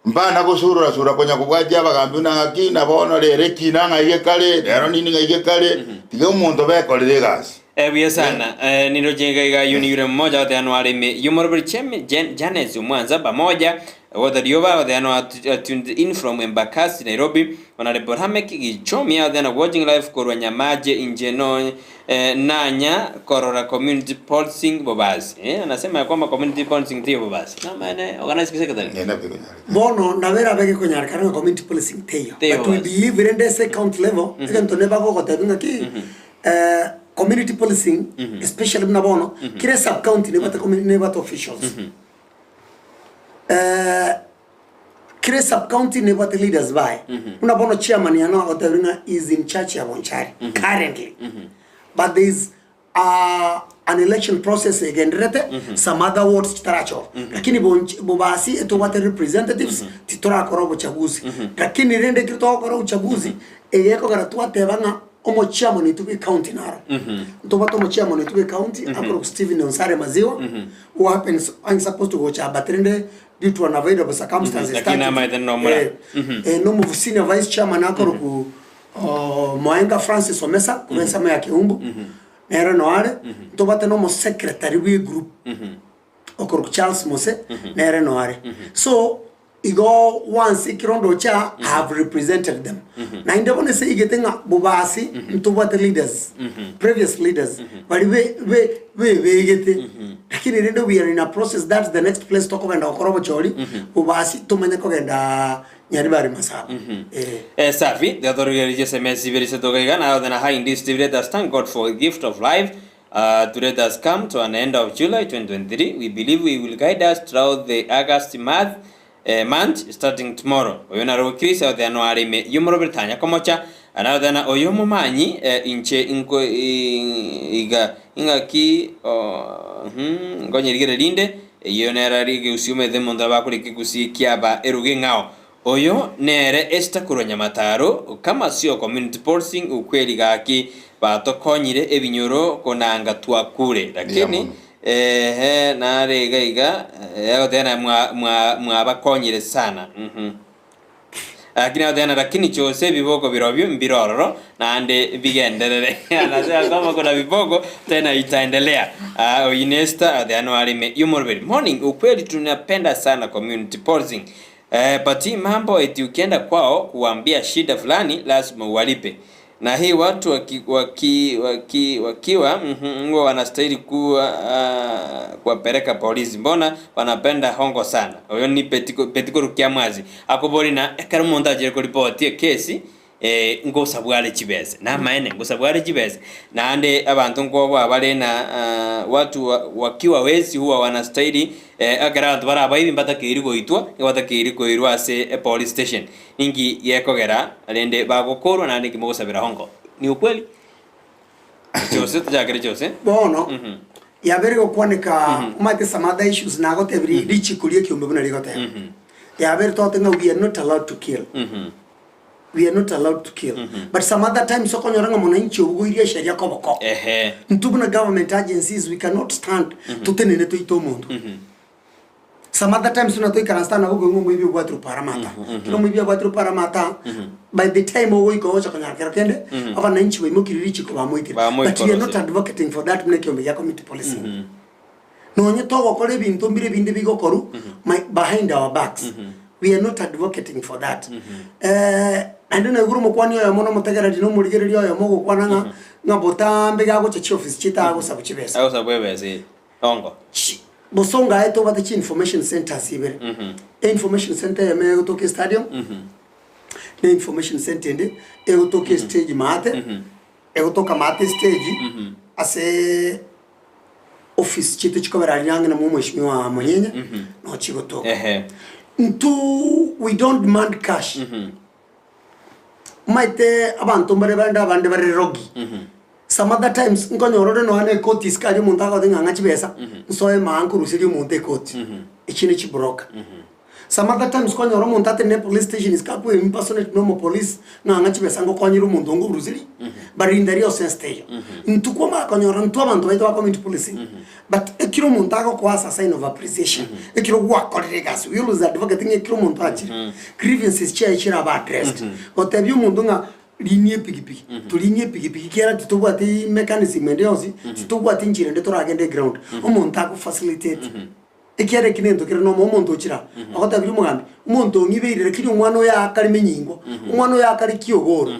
Speaker 6: mbana gusura sura konya kubwaja bagambi nangaki nabono rere kinanga igekale rero nini ngigekale tiga umuntu bekorire gasi
Speaker 4: Ebiye sana nino jenga iga yuni mmoja wa ano arime yumorobri cheme Janes Mwanza pamoja wada dioba wa ano tuned in from Embakasi Nairobi honorable Hamek Gichomi wa ano watching live korwa Nyamaje Injeno Nanya Korora community policing Bobasi anasema ya kwamba community policing ndio Bobasi na maana organize secretary
Speaker 5: bono na vera bege konyar kana community policing teyo but we believe in the second level even to never go gotabinga ki community policing especially mnabono kire sub county ne bata community ne bata officials kire sub county ne bata leaders by mnabono chairman ya no gotabinga is in charge ya Bonchari currently but there is an election process again rete some other wards taracho lakini Bobasi eto wate representatives titora kora uchaguzi lakini rende kito kora uchaguzi eyeko gara tuate banga omo chairman itubi county naro ntobato omo chairman itubi county akoro Steven Onsare Maziwa who happens I'm supposed to go cha batrende due to unavoidable circumstances
Speaker 4: lakini ama iden nomra
Speaker 5: no move senior vice chairman akoro ku Moenga Francis Omesa kubensa ya Kiumbu nero noare ntobate no mo secretary we group okoro Charles Mose nero noare so igo once ikirondo cha have represented them na indebone se igetenga Bobasi ntobate leaders previous leaders but we igete lakini rendo we are in a process that's the next place to kogenda okorobo chori Bobasi tumenya kogenda nyaribari masaba
Speaker 4: safi the other religious message very set together now then high in this today that thank God for the gift of life. Today has come to an end of July 2023. We believe we will guide us throughout the August month starting tomorrow. Oyona ro Chris out there no arime yumro Britania komocha another na oyomo manyi inche inko ingaki ngonye rigere linde yonera rige usiume demonda bakuri kikusi kiaba eruge ngao oyo nere esta kuronya mataro kama sio community policing ukweli gaki batokonyire ebinyoro konanga twakure lakini na regaiga yagotena mwa bakonyire sana lakini chose biboko birobyo mbirororo na ande bigenderere anasema kama kuna biboko tena itaendelea inesta adano alime yumorbe morning ukweli tunapenda sana community policing pati mambo eti ukienda kwao kuambia shida fulani lazima uwalipe na hii watu wakiwa ngo wanastahili kuwapeleka polisi mbona wanapenda hongo sana oyo ni petiko rukia mwazi akobori na ekaramonda je ko report kesi ngo sabwale kibese na maene ngo sabwale kibese na ande abantu ngo abale na watu wakiwa wezi huwa wanastahili agarantu baraba ibi mbatakiri goitwa ibatakiri koirwa ase police station ningi yekogera alende bagokorwa na ndiki mogosabira hongo ni ukweli chose tujakere chose
Speaker 5: bono ya bere kwanika umate samada issues na gote bri dichi kulie kiumbe buna rigote ya bere to tenga we are not allowed to kill we are not allowed to kill but some other times soko nyoranga mwananchi ubuiria sheria koboko ntubuna government agencies we cannot stand tutenene to itomondo some other times tunatoika stand na ugo mwibi bwa tru paramata kino mwibi bwa tru paramata by the time owo iko cha kanyakera kende abananchi bimukiririchi ko bamoitira but we are not advocating for that mneke ombe ya community policy no nye to gokore bintu mbire binde bigokoru behind our backs we are not advocating for that and then guru mokwani yo mono mutegera dino murigeri yo mogo kwana nga botambe ga goche office chita go sabu chibesa
Speaker 4: ago sabu ebese ongo
Speaker 5: bosonga eto bata information center sibere information center ya me to ke stadium the information center ende ego to ke stage mate ego to kamate stage ase office chita chikobera nyanga na mumo shimiwa mwenyenye no chigo to we don't demand cash maite abantu bare bande rogi some other times nkonyorore no ane court iskari muntaga denga ngachibesa nsoe manku rusiri munte court ichine chibroka some other times kwa nyoro muntu ate ne police station is kakwe impersonate no police na ngachi besango kwa nyiro muntu ngo bruzili but in the real sense stage ntukwa ma kwa nyoro ntu abantu baito wa community policing but ekiro muntu ako kwa sign of appreciation ekiro wa kolegas we use advocate ekiro muntu achi grievances chira ba addressed otebyo muntu nga linie pigipigi tulinie pigipigi kera tutubwati mechanism ndiosi tutubwati njire ndo turagende ground umuntu ako facilitate ekere kinento kera no umuntu ukira akotabiri umugambi umuntu ngibirire kiri umwana ya karime nyingo umwana ya kari kiyogoro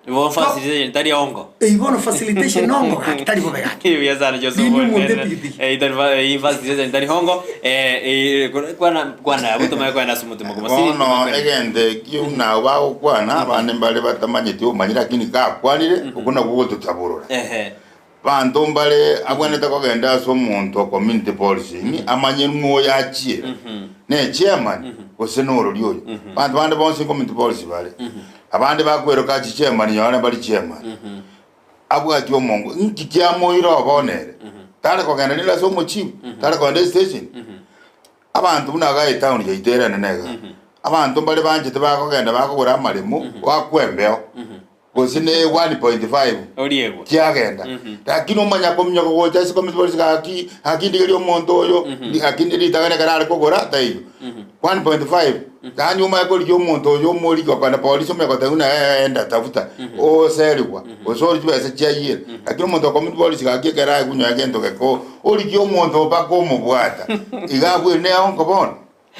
Speaker 4: Ibo facilitation tari ongo.
Speaker 5: Ibo facilitation ongo tari bobe gati.
Speaker 4: Ibo sana jo so tari facilitation tari ongo kwana buto mai kwana sumutu mo
Speaker 6: komasi. No egende kiuna wao kwana bane mbale batamanyiti umanyira kini ka kwanire ukuna kugo tutaburura. Bantu mbale agwaneta kogenda so muntu community policing amanye mwo yachire. Ne chairman kosenoro lyo. Bantu bande bonse community policy bale. Abandi bakwero ka chairman yone bali chairman. Abwa kyo mongo ntikya moiro bonere. Tale kogenda nila so mochi. Tale kogenda station. Abantu bunaga itown ye iterana nega. Abantu mbale banje tebakogenda bakogura amalimo wakwembeo. Kosine 1.5
Speaker 4: Oriego
Speaker 6: kiagenda lakini umanya komnya ko cyase komite polisi hakindi gari omuntu oyo hakindi litagane karare kogora tayo 1.5 kandi umanya ko ryo omuntu oyo muri ko kana polisi umenya ko taguna enda tafuta o serwa o sori tibese cyayira lakini umuntu komite polisi kakekera kunya agento ko uri ryo omuntu bako mubwata igabwe ne onko bon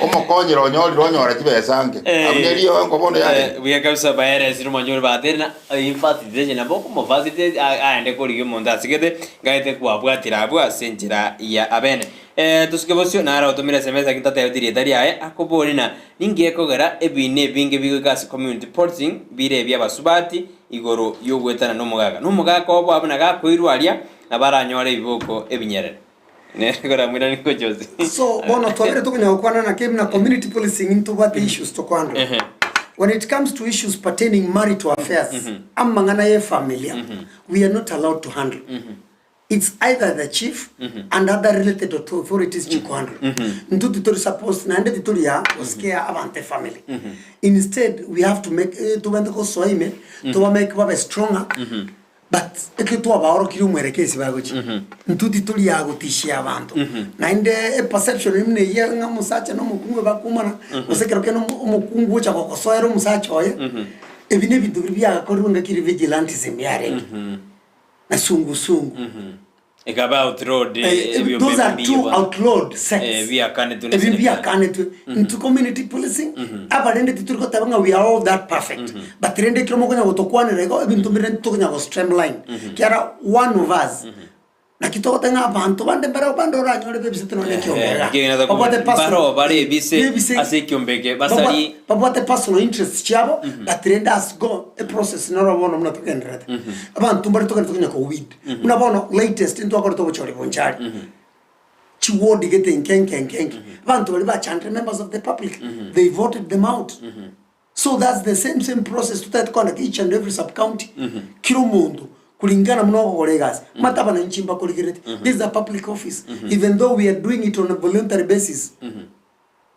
Speaker 6: omokonyero nyora kibesange abneriyo ngobono yake
Speaker 4: biyakabisa bayere siru manyoro baterna infacilitation nabo como facilitate aende kuri umuntu asigete gaite kwabwatira abwa senjira ya abene tusikebosyo nara otomira semeza kitata yodiri dari aye akoborina ningekogera ebine binge bigasi community policing bire byabasubati igoro yogwetana nomugaga ko abana gakoirwaria nabaranyore iboko ebinyerere.
Speaker 5: So, bono tuwabere tukunya ukwana na kemi na community policing into what issues to kwando. When it comes to issues pertaining marital affairs, amangana ye familia, we are not allowed to handle. It's either the chief and other related authorities to handle. Ntu tutori supposed na ande tutori ya oskea abante family. Instead, we have to make to wende ko soime to make babe stronger. But ekitu abaoro kiri umwerekezi bagochi ntuti tuli yago tishia abantu na inde perception imne ye ngamusacha no mukungu bakumana usekero ke no mukungu cha kokosoero musacha oye ebine biduri bya akori ngakiri vigilantism yare na sungu
Speaker 4: about road
Speaker 5: those are two outlawed sects
Speaker 4: we are connected
Speaker 5: into community policing abarende tituriko tabanga we are all that perfect but rende kromo konya gotokwane rego ebintu mirende tokonya go streamline kiara one of us na kitoko tenga abantu bande mbara bando ra nyore bebisete no nekyo
Speaker 4: baro bare bise asekyumbeke basari
Speaker 5: papote personal interest chabo that rende us go a process no robono mna tokenrete abantu mbara tokonya ko weed mna bono latest into akoro to chori bonchari chiwodi getting kenkenkenke abantu bali ba chant members of the public they voted them out so that's the same process to that conduct each and every sub county kilo mundo kulingana mnoko kolegas mataba na nchimba kolegirete this is a public office even though we are doing it on a voluntary basis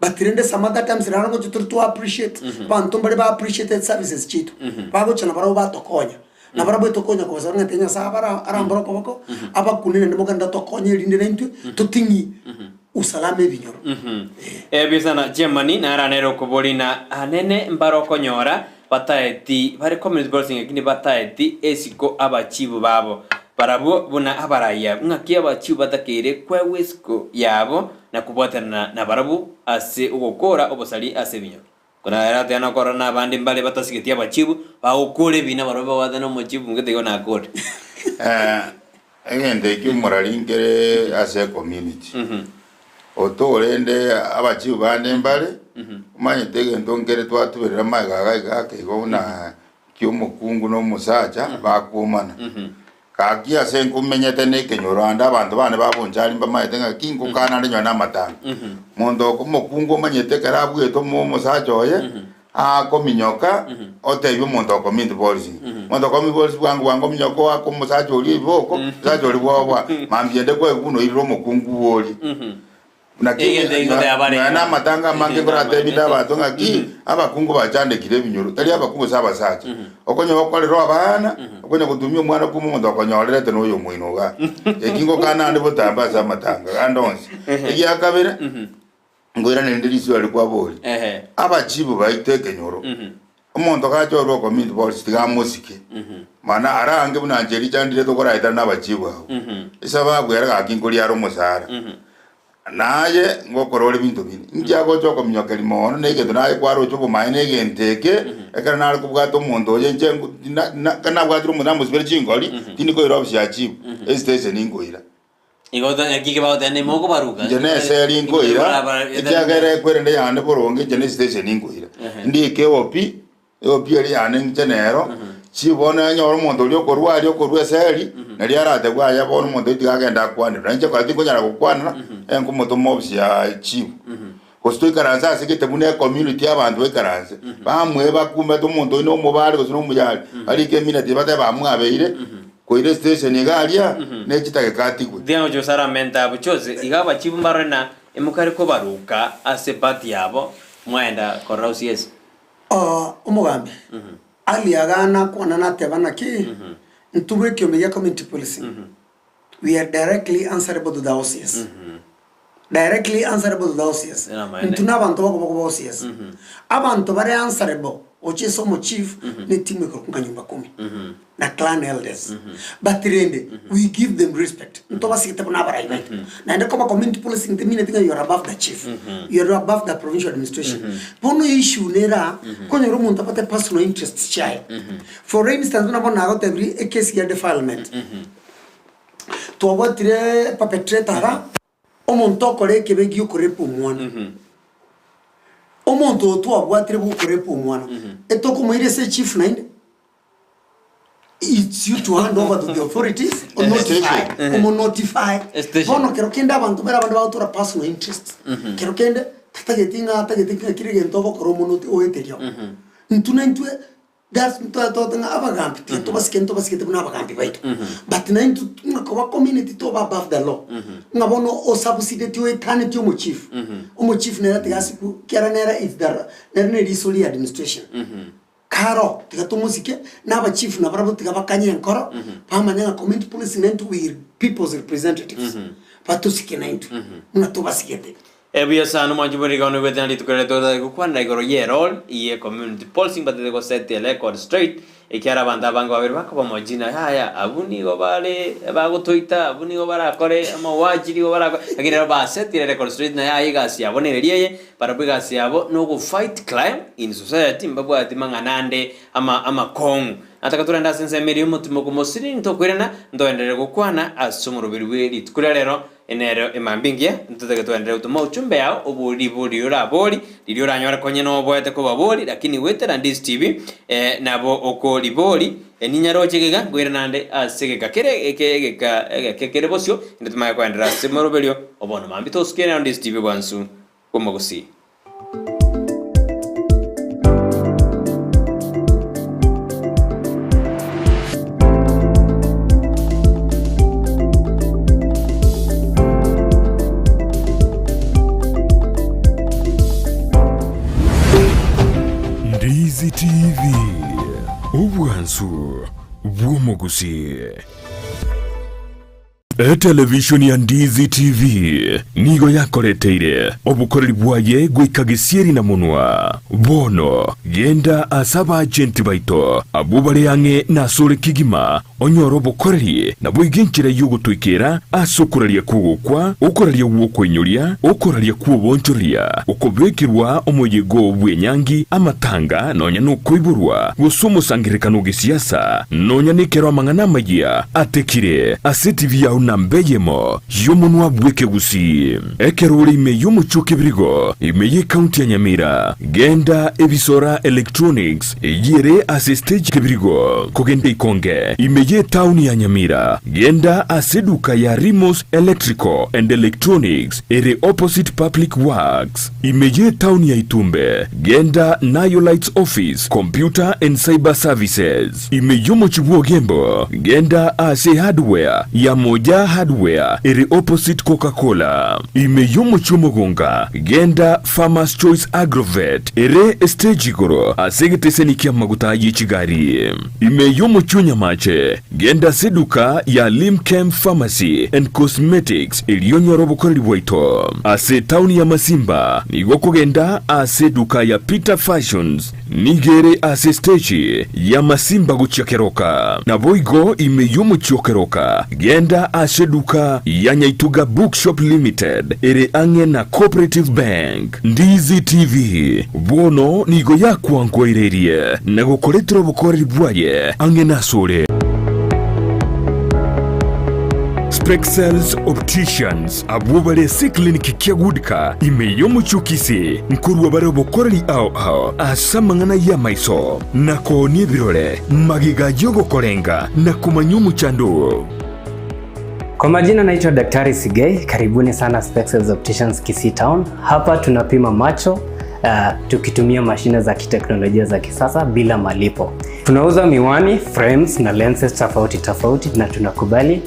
Speaker 5: but rende some other times rano to appreciate bantu bali ba appreciated services chitu bago chana bara ba tokonya na bara ba tokonya ko zanga tenya sa bara arambro ko aba kunene ndimo ganda tokonya linde nentu totingi usalame binyoro
Speaker 4: bisana Germany na ranero kobolina anene mbaro konyora bataeti bari community policing ekini bataeti esiko abachibu babo barabo buna abaraya ngakia abachibu batakere kwa wesko yabo na kubwatana na barabo ase ugokora obosali ase binyo kuna era tena korona bandi mbale batasigetia abachibu baukole bina barabo wadana mochibu ngete yona akore
Speaker 6: egende kimoralingere ase community otorende abachibu bande mbale umanye tege ndongere twatuberera magaga kegona kyomukungu no musacha bakumana kagia senkumenyete ne kenyoranda abantu bane babonjari mbamaite ngakingo kana nyo na matanga mondo kumukungu manyete karabweto mu musacha oye kominyoka otebyo mondo community policy mondo community policy wangu minyoko ako musacha oli boko musacha oli bwa mambiende ko ekuno iro mukungu oli na matanga mange kurate binda batonga ki abakungu bachande kire binyuru tali abakungu saba sacha okonyo bakolero abana okonyo kutumia mwana kumuntu okonyorere te noyo mwinoga ekingo kana ndi botamba za matanga andonsi ekiyakabere ngoira nendirisi ali kwa boli abachibu baiteke nyoro omuntu kachorwa community policy tigamosike mana arange bunanjeri chandire tokoraita nabachibu aho isaba gwera gakinkori aro musara naye ngokorole bintu bini njyago cyo komnyokeri mono nege tunaye kwaro cyo bumaine genteke ekara nari kubwato omuntu oye njengu kana bwatiro munambo sibere chingoli tiniko iro byachibu station ingoira
Speaker 4: igoda yakike bawo ne moko baruka
Speaker 6: jene seri ingoira ikyagere kwerende yane boronge jene station ingoira ndike opi ali yane njenero chibona nyoro omuntu lyo korwa seri nari arate bwaya bono omuntu itigagenda kwanira nje kwati kunyara gukwanira enkumoto mobsi ya chibu kostoi karanza asigete mune community abantu bekaranze bamwe bakumba to omuntu ino mubali kosino mujali arike minute bate bamwabeire koire station igalia nechitake katigwe
Speaker 4: diango jo saramenta buchoze igaba chibu marena emukare ko baruka asepati yabo mwenda korausi yes
Speaker 5: umugambe ali agana kwana natebana ki ntubwe kyomeya community policy we are directly answerable to the OCS directly answerable to the OCS ntuna abantu bako OCS abantu bare answerable oche somo chief ne timu iko nyumba 10 na clan elders but rende we give them respect ntoba sikete bana bara event na ende kama community policy ntimine tinga you are above the chief you are above the provincial administration bono issue nera konyo ro muntu apate personal interest chai for instance na bona got every case ya defilement to abotire perpetrator omuntu okore kebegi okorepa omwana omuntu otu abwatire bukorepa omwana etoko moire se chief nine it's you to hand over to the authorities or notify bono kero kenda abantu bera abantu batura personal interest kero kende tagetinga kirige ntobo koro monoti oeterio ntuna ntwe that's totenga abagampi to basikete buna abagampi baito but na into kwa community to above the law ngabono o subsidy to eternity omo chief nera tigasiku kera nera is there nera risoli administration karo tigatumuzike naba chief na barabo tigabakanye nkoro pamanya community policy nento we people's representatives patusike nento to basikete
Speaker 4: Ebia sanu manjumuri gano wedani tukere toda kukwana igoro yerol iye community policing batete ko set the record straight ekiara banda bango aberwa ko bamojina haya abuni go bale bago toita abuni go bara kore ama wajiri go bara agira ba set the record straight na ya igasi abonereriye para bigasi abo no go fight crime in society mbabwa atimanganande ama kong atakaturenda sense meri mutimo ko mosiri ntokwirana ndoendere gukwana asumurubiri weri tukurero enero emambingia ntutake tuendere utuma uchumbe yao obuli uraboli lilioranyora konye no boete ko baboli lakini wetera Ndizi TV nabo okoli boli eninyaro chegega gwirnande asegeka kere bosyo ndituma kwendera simorobelio obono mambito skene Ndizi TV bwansu komo Gusii.
Speaker 1: Ndizi TV obwansu bw'omu Gusii. Television ya Ndizi TV nigo yakoreteire obukoreri bwaye gwikagisieri na munwa bono genda asaba agenti baito abubare yange na sore kigima onyoro bukoreri na bwiginchira yugutwikira asukuraria kugukwa ukoraria wokwenyuria ukoraria kubonchoria ukobekirwa omoyego bwenyangi amatanga nonya nukuiburwa gusumusangirekano gisiasa nonya nikero amangana magia atekire asetivi ya nambeyemo yomunwa bweke Gusii ekeruri ime yomuchuke birigo ime ye county ya Nyamira genda ebisora electronics yere asistage kebirigo kugende ikonge ime ye town ya Nyamira genda aseduka ya Rimos Electrical and Electronics ere opposite public works ime ye town ya Itumbe genda Nayo Lights Office Computer and Cyber Services ime yomuchubuo gembo genda ase hardware ya moja Genda Hardware iri opposite Coca-Cola. Imeyo muchumugunga genda Farmers Choice Agrovet iri stage igoro asegiteseni kia maguta yichigari. Imeyo muchunya mache genda seduka ya Limchem Pharmacy and Cosmetics iliyonyoro bukoreri bwaito. Ase town ya Masimba nigo kugenda ase duka ya Peter Fashions nigere ase stage ya Masimba guchakeroka. Na boigo imeyo muchokeroka genda ase duka ya Nyaituga Bookshop Limited ere ange na Cooperative Bank. Ndizi TV bono nigo ya kuangwa irerie na gukoretro bukoreri bwaye ange na sore. Spexels Opticians abubale si kliniki kiagudika imeyo muchukisi nkurwa bare bokoreri ao asamangana ya maiso nako ni birole magiga jogo korenga na kumanyumu chandu.
Speaker 7: Kwa majina naitwa Daktari Sigei, karibuni sana Spexels Opticians Kisii Town. Hapa tunapima macho tukitumia mashine za kiteknolojia za kisasa bila malipo. Tunauza miwani, frames na lenses tofauti na tunakubali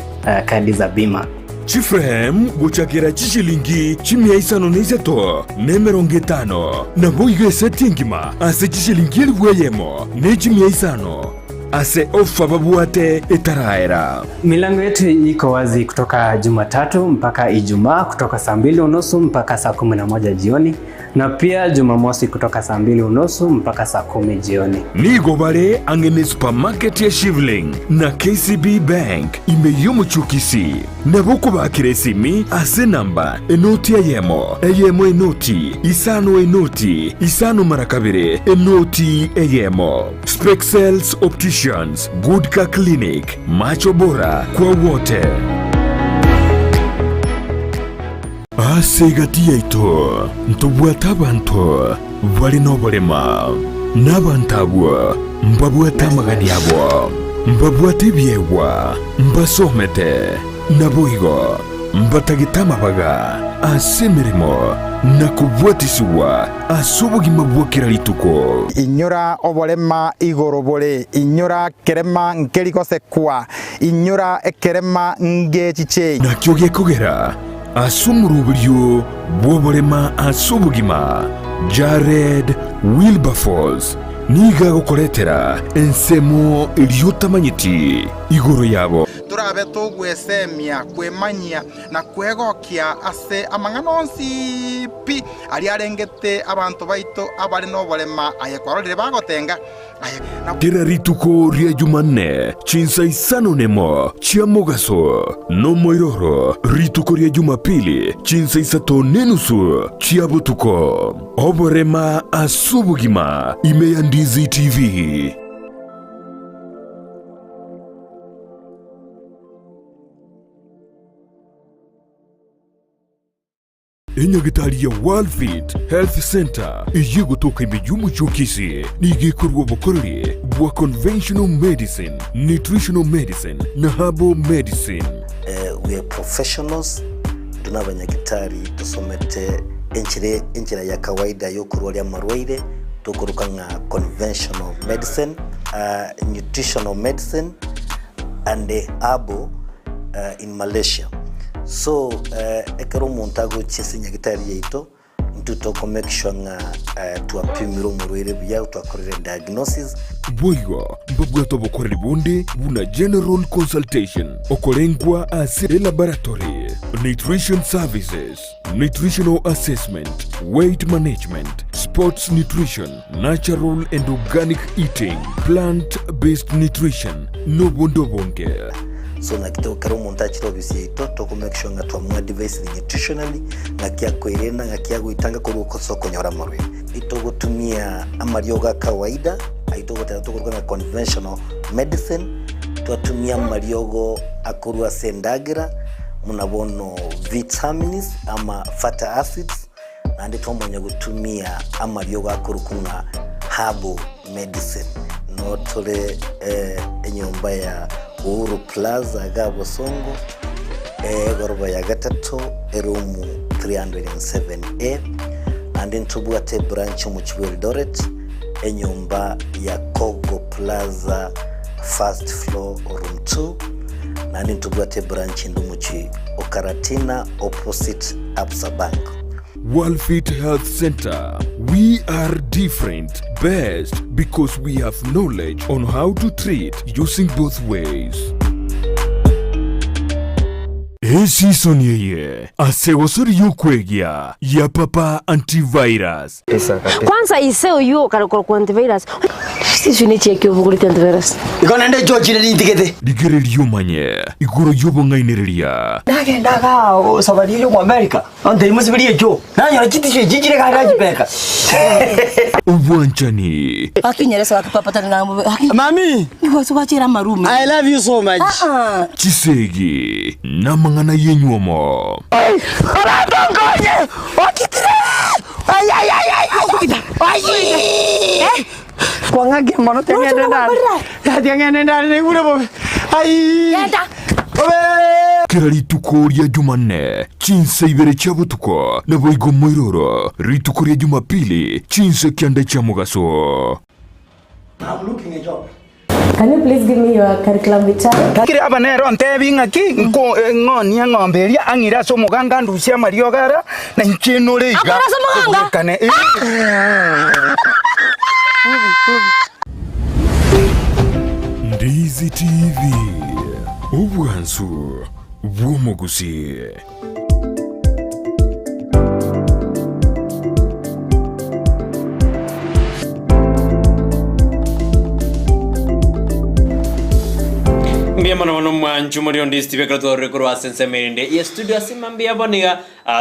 Speaker 7: kadi za bima.
Speaker 1: Chiframe guchakira chishilingi chimia isano neizeto nemerongitano na boige setingima ase chishilingi elweyemo ne chimia isano ase ofa babuate etaraera.
Speaker 7: Milango yetu iko wazi kutoka Jumatatu mpaka Ijumaa kutoka saa 2:30 mpaka saa 11 jioni na pia Jumamosi kutoka saa 2:30 mpaka saa 10 jioni.
Speaker 1: Nigo bare angene supermarket ya Shivling na KCB Bank imeyo muchukisi na boko bakire simi ase namba enoti eyemo enoti isano marakabire enoti eyemo. Spexels Opticians, Good Car Clinic, macho bora kwa wote. Asegati yaito ntubwata bantu bali nobolema nabantabwa mbabwata magani yabo mbabwate byewa mbasomete naboigo mbatagitama baga asemirimo nakubwatisiwa asubugima bwokira lituko.
Speaker 2: Inyura obolema igoro bole inyura kerema nkeriko sekwa inyura ekerema ngechiche
Speaker 1: nakyoge kugera asumuruburyo bwobolema asubugima. Jared Wilberforce niga gukoretera ensemo ilyotamanyiti igoro yabo.
Speaker 8: Turabe tugwesemia kwemanyia na kwegokia ase amanganonsi pi ali arengete abantu baito abali nobolema ayekwarorire bagotenga
Speaker 1: Kira rituko ria Jumanne chinsa isano nemo chia mogaso no moiroro rituko ria Jumapili chinsa isato nenusu chia butuko oborema asubugima imeya Ndizi TV. Enyagitari ya World Fit Health Center iye gutoka imejuma chokisi nige kurwa bokorori bwa conventional medicine, nutritional medicine na herbal medicine.
Speaker 9: We are professionals, tunabanyagitari tusomete enchire ya kawaida yo kurwa marwaire tukuruka nga conventional medicine, nutritional medicine and herbal in Malaysia. So ekero montago chesinya gitari yeito ntuto make sure nga tuapimiro murwire bya twakorere diagnosis.
Speaker 1: Boigo mbabwato bokoreri bonde buna general consultation okolengwa ase laboratory, nutrition services, nutritional assessment, weight management, sports nutrition, natural and organic eating, plant-based nutrition no bondo bonge.
Speaker 9: So nakito karo montachiro bisito to make sure nga twamwa device nutritionally ngakia koirena ngakia guitanga ko soko nyora marwe ito gutumia amarioga kawaida aito gutatuko na conventional medicine twatumia mariogo akurwa sendagira munabono vitamins ama fatty acids andi twamanya gutumia amariogo akurukunga herbal medicine no tole enyomba ya Uhuru Plaza Gabo Songo goroba ya gatatu erumu 307A and in Tubwate branch mu Eldoret enyumba ya Kogo Plaza first floor room 2 nani ntugwate branch ndumuchi Okaratina opposite Absa Bank.
Speaker 1: Worldfit Health Center. We are different, best because we have knowledge on how to treat using both ways. Season yeye asegosori yukwegia ya papa antivirus.
Speaker 10: Kwanza iseo yu karokoro antivirus. Sisi ni cheki ubuguri antivirus.
Speaker 11: Ikona nde George ni ndigete.
Speaker 1: Digere yumanye igoro yobo ngainereria.
Speaker 11: Nage ndaga sabari yo mu America. Ande musibiri ejo. Nanyo chiti jijire karaji peka.
Speaker 1: Ubwanchani.
Speaker 10: Akinyeresa wakipapata ngambo.
Speaker 11: Mami,
Speaker 10: niho subachira marume.
Speaker 11: I love you so much.
Speaker 1: Chisegi namangana yenyuomo.
Speaker 11: Oradongoye. Okitire. Ay. Kwangage mono tengene ndani. Tengene ndani ngure bo. Ai.
Speaker 10: Yenda.
Speaker 1: Kera rituko rya Jumanne chinse ibere cha butuko na boigo moiroro rituko rya Jumapili chinse kyanda cha mugaso.
Speaker 11: I'm looking a job.
Speaker 10: Can you please give me your curriculum vitae?
Speaker 11: Kire abanero ntebi ngaki ngoni ngomberia angira so muganga nducia mariogara na nkinure iga.
Speaker 10: Akora so muganga.
Speaker 11: Kane.
Speaker 1: Ndizi TV. Ubwansu bw'omugusi.
Speaker 4: Mbia mwana mwanchu muri Ndizi TV kwa tore kwa sense merinde ya studio asima mbia boniga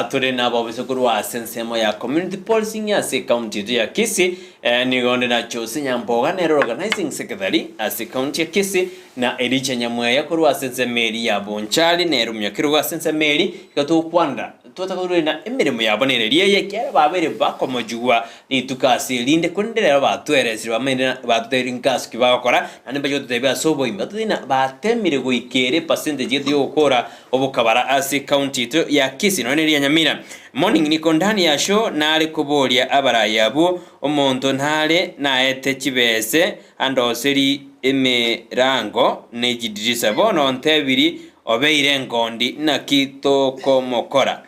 Speaker 4: tore na babiso kwa sense mo ya community policing ya se county ya Kisii ni gonde na chose nyamboga na organizing secretary ase county ya Kisii na Elicha Nyamwea kwa sense meri ya Bonchali na rumya kwa sense meri kato kwanda tutakuru na emirimo yabonereria yekera babere bakomojugwa ni tukasilinde kunderera batweresi bamene bateringas kibakora nane bajo tutebya sobo imatina batemire goikere percentage yo gukora obukabara ase county to ya Kisii noneria Nyamira morning ni kondani ya show nale kubolia abarayabo omonto ntale naete kibese andoseri emirango nejidirisa bono ntebiri obeire ngondi na kitoko mokora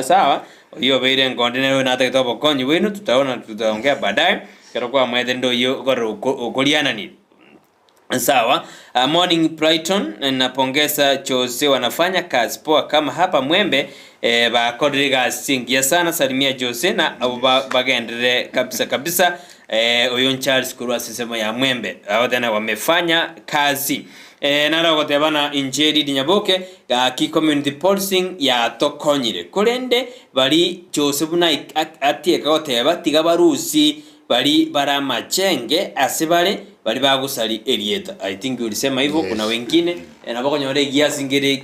Speaker 4: sawa hiyo obeire ngondi nayo nata kitobo konyi wenu tutaongea baadaye kero kwa mwede ndo hiyo ukoliana ni sawa. Morning Brighton napongeza chose wanafanya kazi poa kama hapa Mwembe bakodriga singia sana salimia Jose na bagendere kabisa Oyon Charles kurwa sisemo ya Mwembe hao tena wamefanya kazi nara gotebana injeri dinyaboke ki community policing ya tokonyire kurende bari Jose buna atieka goteba tiga barusi bari baramachenge asibale bali bagusali Elieta. I think ulisema hivyo. Yes. Kuna wengine na bako nyore gia singere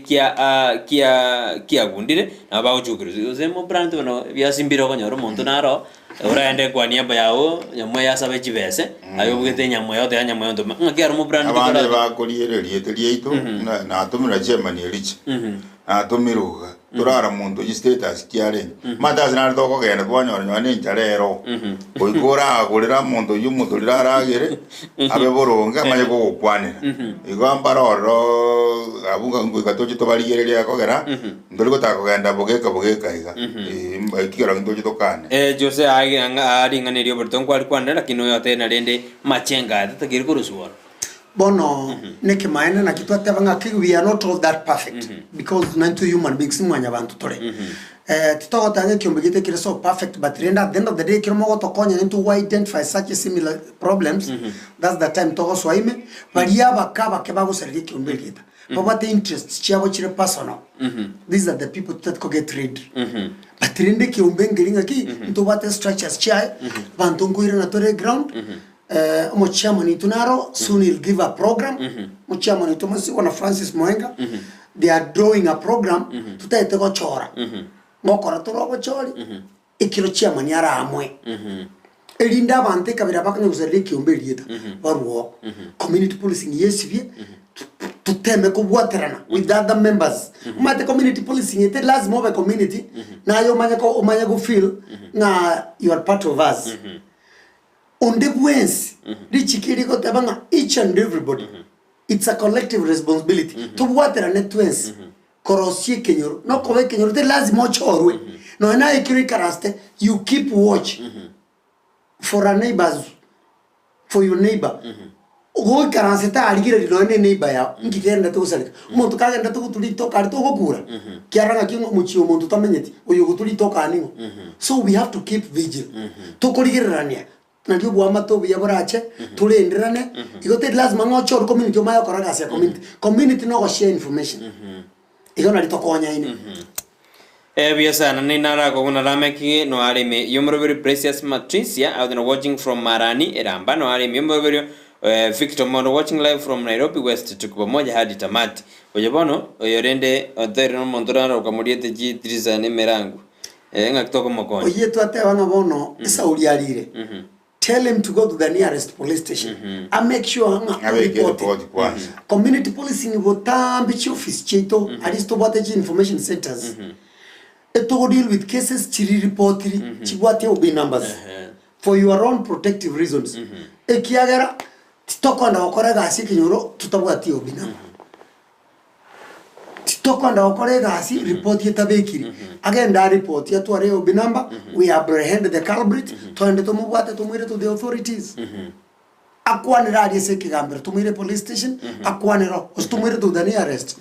Speaker 4: kia gundire na bako chukuru uzemo brand no bya simbiro ko nyoro muntu naro uraende kwa niaba yao nyamwe yasabe chibese ayo bugete nyamwe yote nyamwe ndo ngakira mu brand ko
Speaker 6: abande bakoliere Elieta liito na atumira Germany Elicha atumiruga turara muntu ji status kiare mata zina ndoko genda twanyora nyane njarero oikora agurira muntu yumuntu riraragire abe boronga maye gukwanira igamba roro abunga nguika toje tobarigereria kogera ndori gotakogenda bogeka iga ikira ndoje tokane
Speaker 4: Jose ari ngane rio berton kwali kwanira lakini yote na rende machenga tatakiri kurusuwa
Speaker 5: bono neke maana na kitu atebanga ki we are not all that perfect because nanto human beings mwanya bantu tore titogo tange kyombegete kire so perfect but renda at the end of the day kiro mogo tokonya into why identify such similar problems that's the time togo swaime baria bakaba ke baguserike kyombegeta but the interests chabo chire personal these are the people that go get rid but rende kyombengelinga ki into what structures chai bantu ngoire na tore ground Mochairman Tunaro soon he'll give a program. Mochairman Thomas wana Francis Moenga. They are drawing a program. Tutaite go chora. Ngokora turo go chori. Ikiro chairman yara amwe. Elinda bante kabira bakanye gusarire kiombelieta. Barwo community policing yesivye. Tuteme ko waterana with the other members. Mate community policing ite lazima obe community na yo manya go feel na you are part of us. On the Wednesday, Richikiri got each and everybody. it's a collective responsibility tubwaterane twensi korosie kenyoro no kobe kenyoro te lazima ochorwe no na ikiri karaste you keep watch for a neighbors for your neighbor go karanse ta aligire no ne neighbor ya ngigenda to gusalika umuntu kagenda to guturi to kari to gukura kiaranga kingo muchi umuntu tamenyeti uyu guturi to kaningo so we have to keep vigil to kuligirania na ndio bwa matobi ya borache tulenderane igote lazima ngochor community mayo koraga sia community no go share information igona litokonya ine
Speaker 4: biasana ni nara ko kuna rameki no arime yomro very precious Matricia out and watching from Marani Eramba no arime yomro very Victor Mono watching live from Nairobi West tuko moja hadi tamati ojabono oyorende otero no montorana ukamuriete G3 ne merangu ngakitoko mokonye
Speaker 5: oyetu ate wana bono isa ulialire tell him to go to the nearest police station and make sure report community policing botambi chi office cheto aristo bote information centers to deal with cases chiri reportri chibwate obi numbers for your own protective reasons ekiagera titokonda okora gasi kinyoro tutabwati obi number titokonda okora gasi report yetabekiri agenda report yatware obi number we apprehend the culprit twende tumubwate tumwire to the authorities akwanira aliese kigambira tumwire police station akwanira ostumwire to the nearest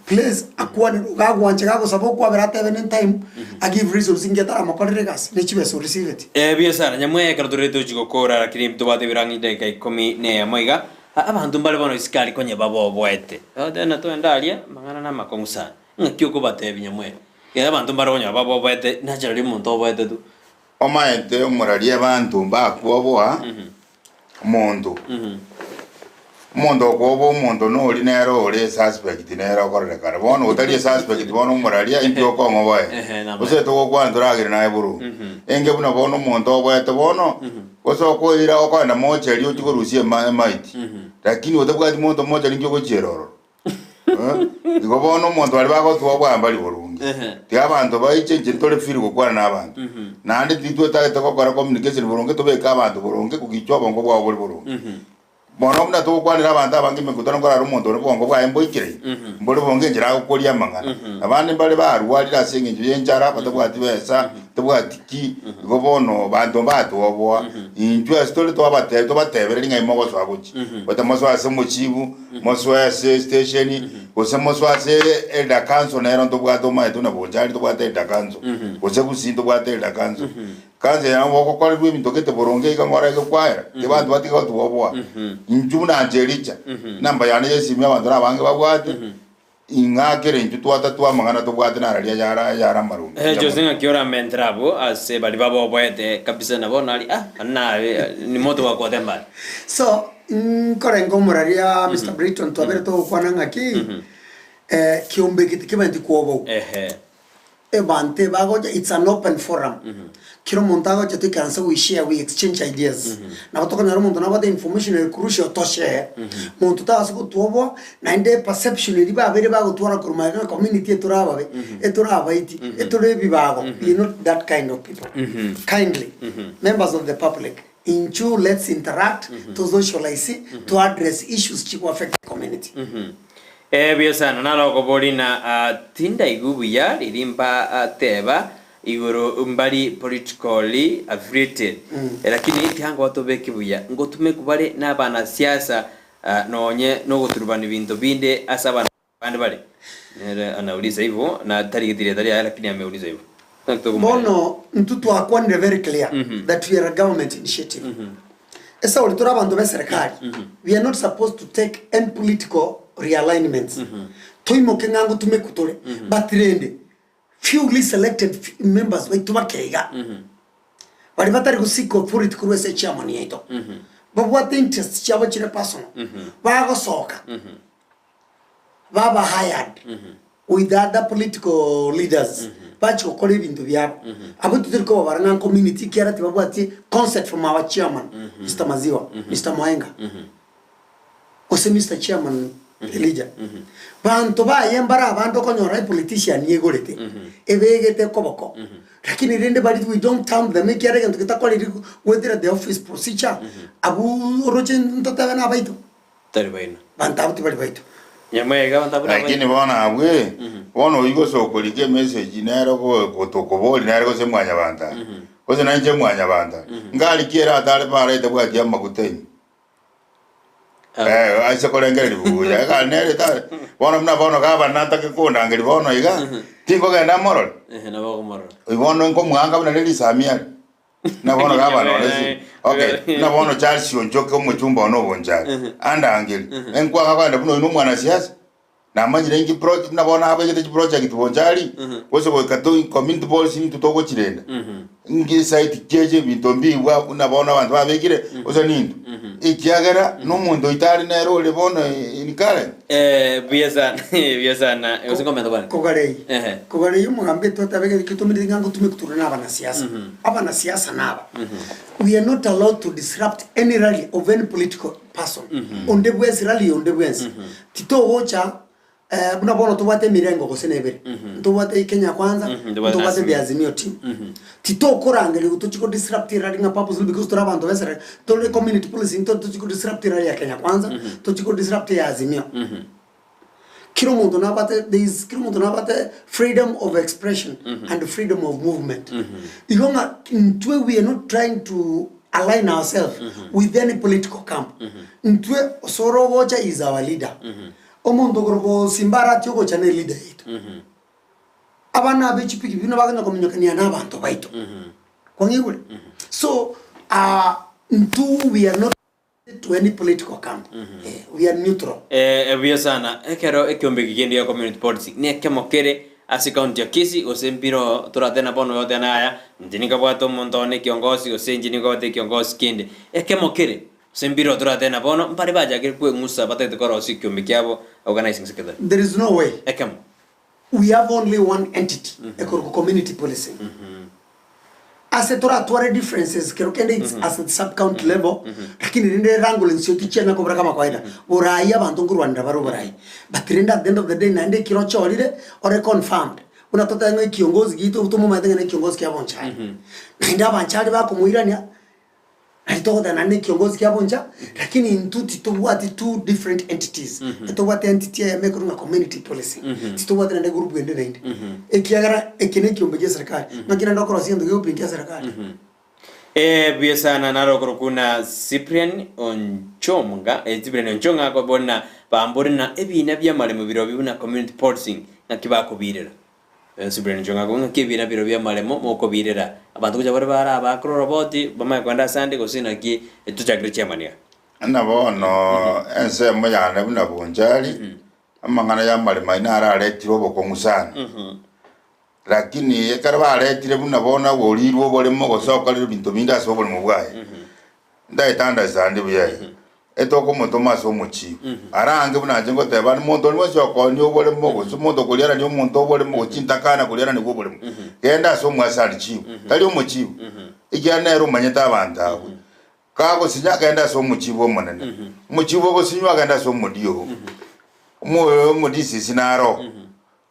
Speaker 5: please akwanira gagwanche gago sabo kwa berata even time I give reasons ingeta amakorere gas nechibe so receive it
Speaker 4: biasana nyamwe karatureto chigokora lakini tubate birangi deka 10 ne amoiga abantu mbale bono isikali konye babo bwete na to endalia mangana na makongusa ngakyo ko bate binyamwe ya abantu mbale konye babo bwete naturally muntu bwete tu
Speaker 6: omaete omurali abantu mbakuoboa mondo mondo gobo mondo no ri nero ore suspect nero korre kare bono utali suspect bono moralia impio ko ngoboe ose to ko anduragire na eburu enge buno bono mondo bwete bono oso ko ira ko na mocheri uchikurusie maiti lakini otabwati mondo mocheri ngyo cheroro digo bono mondo ali bako tuwa kwamba li burungi ti abantu baiche njitole firi gukwana n'abantu nandi titwe tagete ko kora communication burungi tobeka abantu burungi kugichoba ngo bwa burungi bono mna to kwanira abantu abangi mekutana ngora rumondo ne bongo bwa emboikire mbole bonge njira gukoria mangana abandi mbale barwalira singe nje njara batabwati besa tabwati ki go bono bantu batu obwa intwe stole to batebere linga imogo so aguchi batamoso ase muchibu moso ase station ose moso ase elda kanso na ero to bwato mai to na bojari to bwate elda kanso ose kusinto bwate elda kanso kanze ya woko kole rwe mitokete boronge ikangora ke kwaira te bantu batika to obwa njuna angelicha namba yana yesimya bantu abange babwate ingakere ntu twata twamangana to bwate na ralia yara marume
Speaker 4: Josenga kiora mentrabo ase bali babo bwete kabisa na bona ali na ni moto wa kotemba
Speaker 5: so korengo moraria Mr. Britton to aberto kwananga ki kiombe kitikimenti kuobo bante bago it's an open forum kiro montago je tukansa we share we exchange ideas na kutoka na rumo na bada information crucial to share muntu taso kutobo na inde perception riba abere bago twara kuruma na community eturaba iti eturebi bago you know that kind of people kindly members of the public inchu let's interact to socialize to address issues chiku affect the community
Speaker 4: biasana nalo ko bolina tinda igubuya lirimba teba igoro mbali politically affiliated lakini tihango watobeke buya ngo tume kubale n'abana siasa nonye no guturubana ibintu binde asabana bande bale anauliza hivyo na tarigitire tari lakini ameuliza hivyo
Speaker 5: bono mtutu akwande very clear that we are a government initiative esa ulitura bantu be serikali we are not supposed to take any political realignments toimo kengango tumekutore batrende fewly selected members we tubakeiga bari batari gusiko authority kurwese chairman yaito but what interest chabo chire personal bago soka baba hired with other political leaders bacho kole bintu byabo abo tutiriko baranga community kiara tibabwati concept from our chairman Mr. Maziwa Mr. Mwenga ose Mr. Chairman Elijah bantu ba yembara abantu konyora politician yegorete ebegete koboko lakini rende bali we don't count them kiara gantu kitakoli whether the office procedure abu rochen ntotaba na baito
Speaker 4: Tari baina.
Speaker 5: Bantabu tibali baitu.
Speaker 4: Nyamwega bantabu na.
Speaker 6: Lakini bona abwe. Bona uyigo sokolike message nero ko tokoboli nero se mwanya banta. Koze nanje mwanya banta. Ngali kiera atale pare te bwa tiama kutenyi. Aise kolengeri buja. Ka nere ta. Bona mna bona ka banata ke kona ngeri bona iga. Tingo genda morol.
Speaker 4: Na bako morol.
Speaker 6: Ibono ngo mwanga bana leli samia. Na bona ka bana lesi. Okay, na bona Charles Onjoke mu chumba no bonjari. Anda angeli. Enkwa ka kwenda buno ino mwana siasa. Na manyire ngi project na bona abegete project bonjari. Wose ko kato community policy tutoko chirenda. Ngi site jeje bitombi wa na bona abantu babegire oza nindu. Ikiagera no mundo itali na role bona inikale.
Speaker 4: Biasa usi komento bwana.
Speaker 5: Kogarei umugambe tutabegere kitumiri ngango tumikutura n'abana siasa. Abana siasa naba. We are not allowed to disrupt any rally of any political person. Onde bwezi rally onde bwezi. Tito wocha bunabona tubate mirengo kosenebere. Tubate Kenya kwanza, tubate biazimio team. Tito korangeli utuchiko disrupt rally nga purpose because turabantu besere. Tole community policy tuchiko disrupt rally ya Kenya kwanza, tuchiko disrupt ya azimio. Kilo muntu nabate freedom of expression and freedom of movement. Igonga ntwe we are not trying to align ourselves with any political camp. Ntwe Soro Wocha is our leader. Omuntu gorobo simbara tyogo chane leader yetu. Abana abechipiki bino bagana komunyakania n'abantu baito. Kwangigule. So we are not to any political camp. We are neutral.
Speaker 4: Biasana ekero ekiombe kigende ya community policy ne kemokere asi county ya Kisii osempiro turatena bono yote naya ndinika bwato montone kiongozi osenjini gote kiongozi kinde ekemokere osempiro turatena bono mpare baja kwe ngusa batete koro sikiombe kyabo organizing secretary.
Speaker 5: There is no way.
Speaker 4: Ekem.
Speaker 5: We have only one entity, community policy. As a Torah differences, it's as a sub-county level, lakini rende rango lensio tichena kobra kama kawaida. Borai abandongo Rwanda baro borai. But at the end of the day, nande kirocha walide or confirmed. Unatota ngo kiongozi gitu utumo maitenga na kiongozi kia boncha. Naenda banchali ba kumuirania. Alitoka nande kiongozi kia boncha, lakini intuti tobwati two different entities. Tobwati entity ya mekurunga community policy. Tobwati nande group gende nende. Ekiagara ekine kiombeje serikali. Makina ndokoro siendo gyo pinkia serikali.
Speaker 4: Biasana narokoro kuna Cyprian Onchonga, Cyprian Onchonga ko bonna bamborina ebina bya male mu biro bibuna community policy nakibako birera. Cyprian Onchonga ko nkibina biro bya male mo ko birera. Abantu kuja bara abakro roboti bama kwanda sande ko sina ki tuchagre chamania.
Speaker 6: Na bono ense mo yana buna bonjali. Amangana ya male maina ara retiro boko musana. Lakini ekaraba retire buna bona wolirwo bolemo gosoka lero bintu binda so bolemo bwaye. Ndaitanda sande buyaye. Etoko moto maso muchi. Arange buna jengo tebana moto ni mose okoni obolemo goso moto kuliara ni omuntu obolemo ochintakana kuliara ni gobolemo. Kenda so mwasali chibu. Kali omuchibu. Ikyana ero manyeta abantawe. Kago sinya kenda so muchibu omonene. Muchibu go sinywa kenda so mudio. Mudisi sinaro.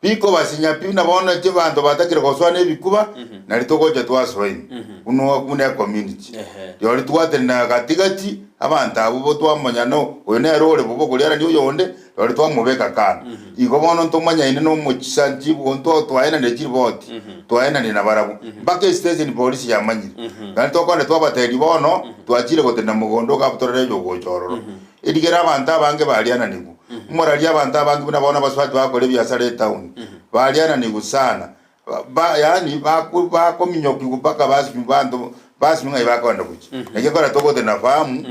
Speaker 6: Biko basinya pina bona je bantu batakire koswana ebikuba nali tokoje twaswaini kuno kune community yori twaterina katigati abantu abo twamanyano oyone role bobo kuliara ndio yonde yori twamubeka kana igo bono ntomanya ine no muchisanji bonto twaena ne jiriboti twaena ni nabarabu baka station police yamanyire kandi tokone twabateri bono twachire gotena mugondo kabutorere yo gochororo edigera abantu abange baliana nigu Morali abantu abangi bunabona baswati bakole byasale town baliana ni gusana yani bakominyoki kupaka basi ngai bakonda kuchi nekekora tokote na famu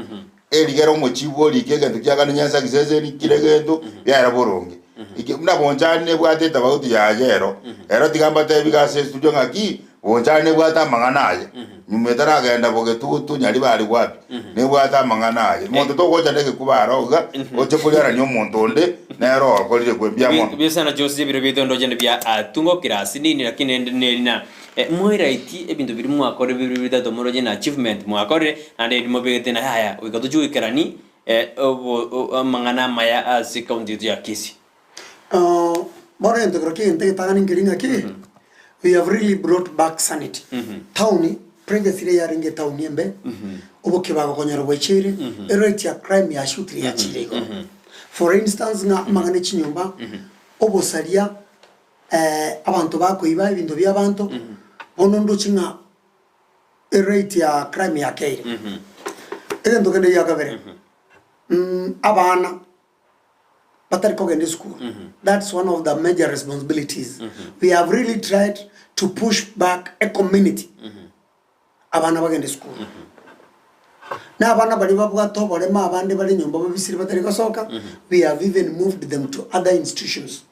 Speaker 6: eligero mochibo likege ntukyaka nyanza kiseze likiregendo byara boronge iki munabonjane ne bwateta bauti ya jero ero tigamba tebigase studio ngaki bonjane bwata manganaye nyumetara agenda bogetutu nyali bali wapi ne bwata manganaye muntu tokoja ndeke kubaroga oche kuliara nyo muntu onde nero akolire kwembyamo
Speaker 4: bisana Jose biro bitondo jende bya atungo kirasi nini lakini nina moiraiti ebintu biri mu akore biri bitatu moroje na achievement mu akore ande mo begete na haya wikatuju ikarani mangana maya asi county ya Kisii
Speaker 5: Bora ento kroki ente tangani ngiringa ki we have really brought back sanity. Town previously yaringe town yembe obo kibago konyoro bwechire rate ya crime ya shooting ya chirego for instance nga mangane chinyumba obo saria abantu bakoiba ibintu by'abantu bono nduchinga rate ya crime ya keire endo kende ya kabere abana batari kogende school that's one of the major responsibilities we have really tried to push back a community abana bagende school na abana bali babwato bolema abandi bali nyumba babisiri batari kosoka we have even moved them to other institutions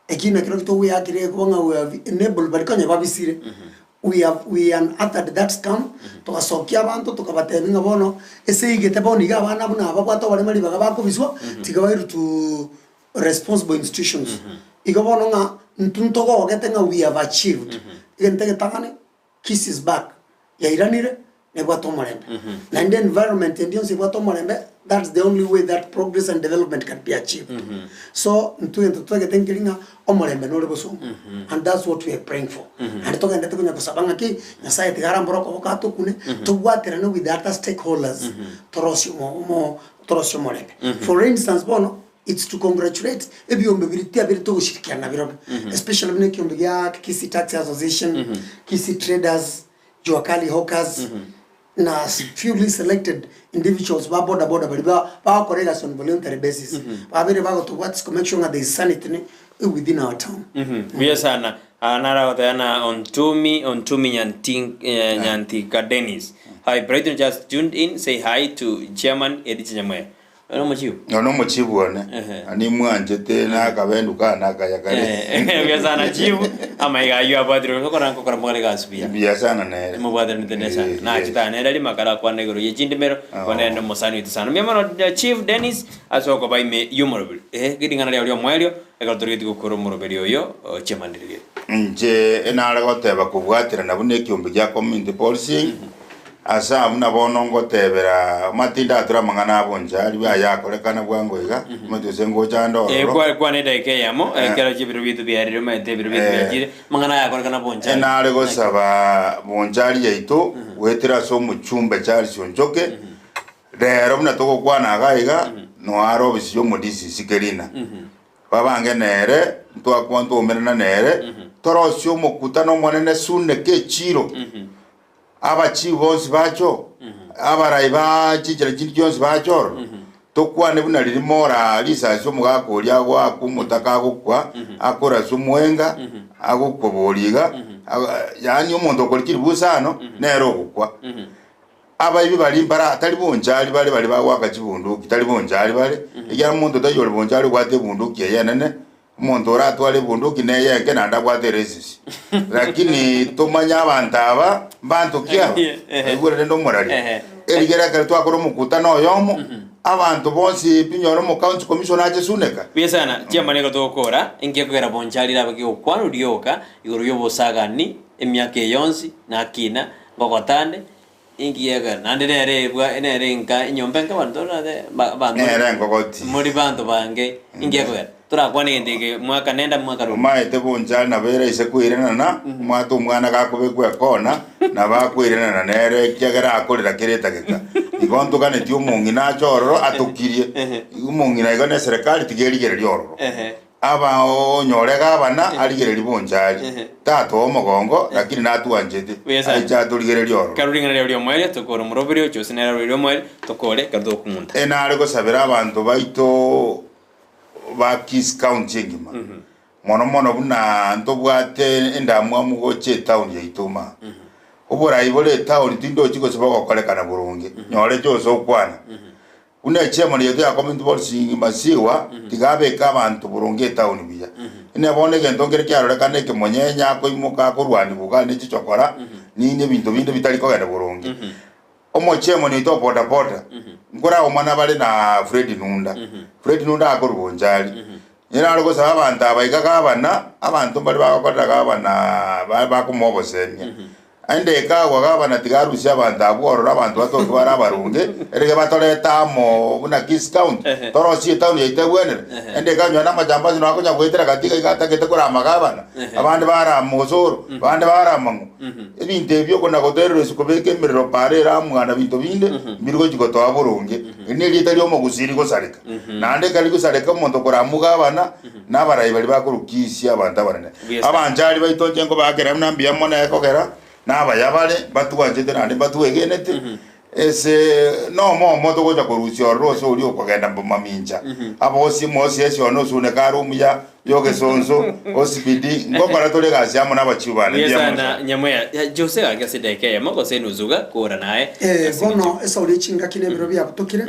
Speaker 5: ekina kiro kito we akire kubanga we have enabled bali kanya babisire we unearthed that scam tukasokia abantu tukabateminga bono ese igete boni ga abana buna babwato bolema libaga bakubiswa tigawairu to responsible institutions igabono nga ntuntogo ogetenga we have achieved igentege takane Kisii is back ya iranire ne bwato molembe na in the environment ndio si bwato molembe that's the only way that progress and development can be achieved so ntuge tengiringa omolembe no leboso and that's what we are praying for and toga ndete kunya kusabanga ki nyasaye tigara mboroko okato kune tugwatira no with the other stakeholders torosio molembe for instance bono it's to congratulate ebyombe biriti abirito gushirikiana birobe especially bine kyombe ya Kisii Taxi Association Kisii Traders Juakali Hawkers na fewly selected individuals ba boda bali ba correct on voluntary basis babere bago to what's make sure that there is sanity within our town
Speaker 4: biya sana anara otana on tumi nyanti Dennis. Hi Brighton just tuned in, say hi to Chairman Edith Nyamwe. No
Speaker 6: mochibu one ani mwanjete na kabenduka na kaya kare
Speaker 4: biya sana chibu amaiga yu abadiro ko mole gasbia
Speaker 6: biya sana ne
Speaker 4: mo badar nitendesa na chita ne dali makara kwa negoro yechindimero kwa ndo mosani itusana miamano Chief Dennis asoko bai me humorable gidingana lyo mwelio ekatorio tikukoro moroberio yo chemandirie
Speaker 6: nje enara goteba kubwatira nabune kyombe gya community policy asa muna bono ngotebera matinda atura mangana bonjari bya yakorekana bwangoiga mutuse ngo chando
Speaker 4: kwa ne deke yamo kera jibiru bitu byariro mate biru bitu byagire mangana yakorekana bonjari
Speaker 6: enare gosaba bonjari yaito wetira so muchumbe chari sonjoke rero muna toko kwana gaiga no aro bisyo mudisi sikerina babange nere twakwanto omerana nere torosyo mukutano monene sunne ke chiro abachi bonsi bacho abaraiba chichira chirionsi bacho tokwane buna lirimora lisaso mugako lyagwa kumutaka gukwa akora sumwenga agukoboliga yani umuntu okorikiri busano nero gukwa abayibi bali mbara atali bonjali bali bagwaka chibunduki tali bonjali bali ya umuntu tayole bonjali gwate bunduki yenene umuntu oratwale bunduki neye nke nanda gwate resisi lakini tumanya abantu aba bantu kya igure ndo morali erigera kare twakoro mukutano yomo abantu bonsi pinyoro mu county commission aje suneka
Speaker 4: biesana chairman ko tokora inge kwera bonjali labaki okwanu ryoka iguru yobosagani emyaka yonsi nakina ngokotande ingiega nandere bwa enere nka inyombenga bantu bantu
Speaker 6: nere ngokoti
Speaker 4: muri bantu bange ingiega turakwane ndege mwaka nenda mwaka ro
Speaker 6: maete bonjali na bere ise kwirena na mwatu mwana gakobe kwekona na bakwirena na nere kyagera akorera kireta geka igonto kane tio mungi na chororo atukirie mungi na igone serikali tigerigere lyoro aba onyorega abana aligere bonjali tato omogongo lakini natuanjete acha tuligere lyoro
Speaker 4: karuringana lyo mwele tokoro muroberio chosinera lyo mwele tokore kado kumunda
Speaker 6: enare gosabira abantu baito ba Kisii County ngima mono buna ndobwate endamwa mugoche town yaitoma ubora ibole town tindo chiko sebako kolekana burungi nyore chose okwana una chairman yetu ya community policy masiwa tigabe ka abantu burungi town biya ine bone gento ngere kyaro kane ke monyenya ko imuka ko rwani bugane chichokora nine bintu bitali ko gana burungi omo chairman yetu boda ngora omwana bale na Fred Nunda akorubonjali Yena algo saba anta baika kabana abantu bali bakora kabana bakumobosenya ende kawa gabana tigarusia abantu aboro abantu batotwara abarunge erege batoreta mo buna Kisii County torosie town yaitebwenere ende kanywa na majambazi no akonya gwetera katika igata kete kora magabana abandi bara muzuru abandi bara mangu ebinte byo kona goterero sikobeke miriro parera mwana bintu binde mirgo jigoto aburunge ine lita lyo mo Gusii gosareka nande kali gosareka omonto kora mugabana nabarayi bali bakurukisia abantu abarene abanjali baitonje ngo bagera nambia mona ekogera n'abayabale batuwanjete nande batuwegenete ese no moto goja korusio roso uri okogenda maminja abosi mosi esyo no sune karumu ya yogesonzo osibidi ngokora tole gasi amo n'abachubane
Speaker 4: bya Nyamwea Jose agasideke yamoko senuzuga kura naye
Speaker 5: bono esa uri chinga kine biro bya butokire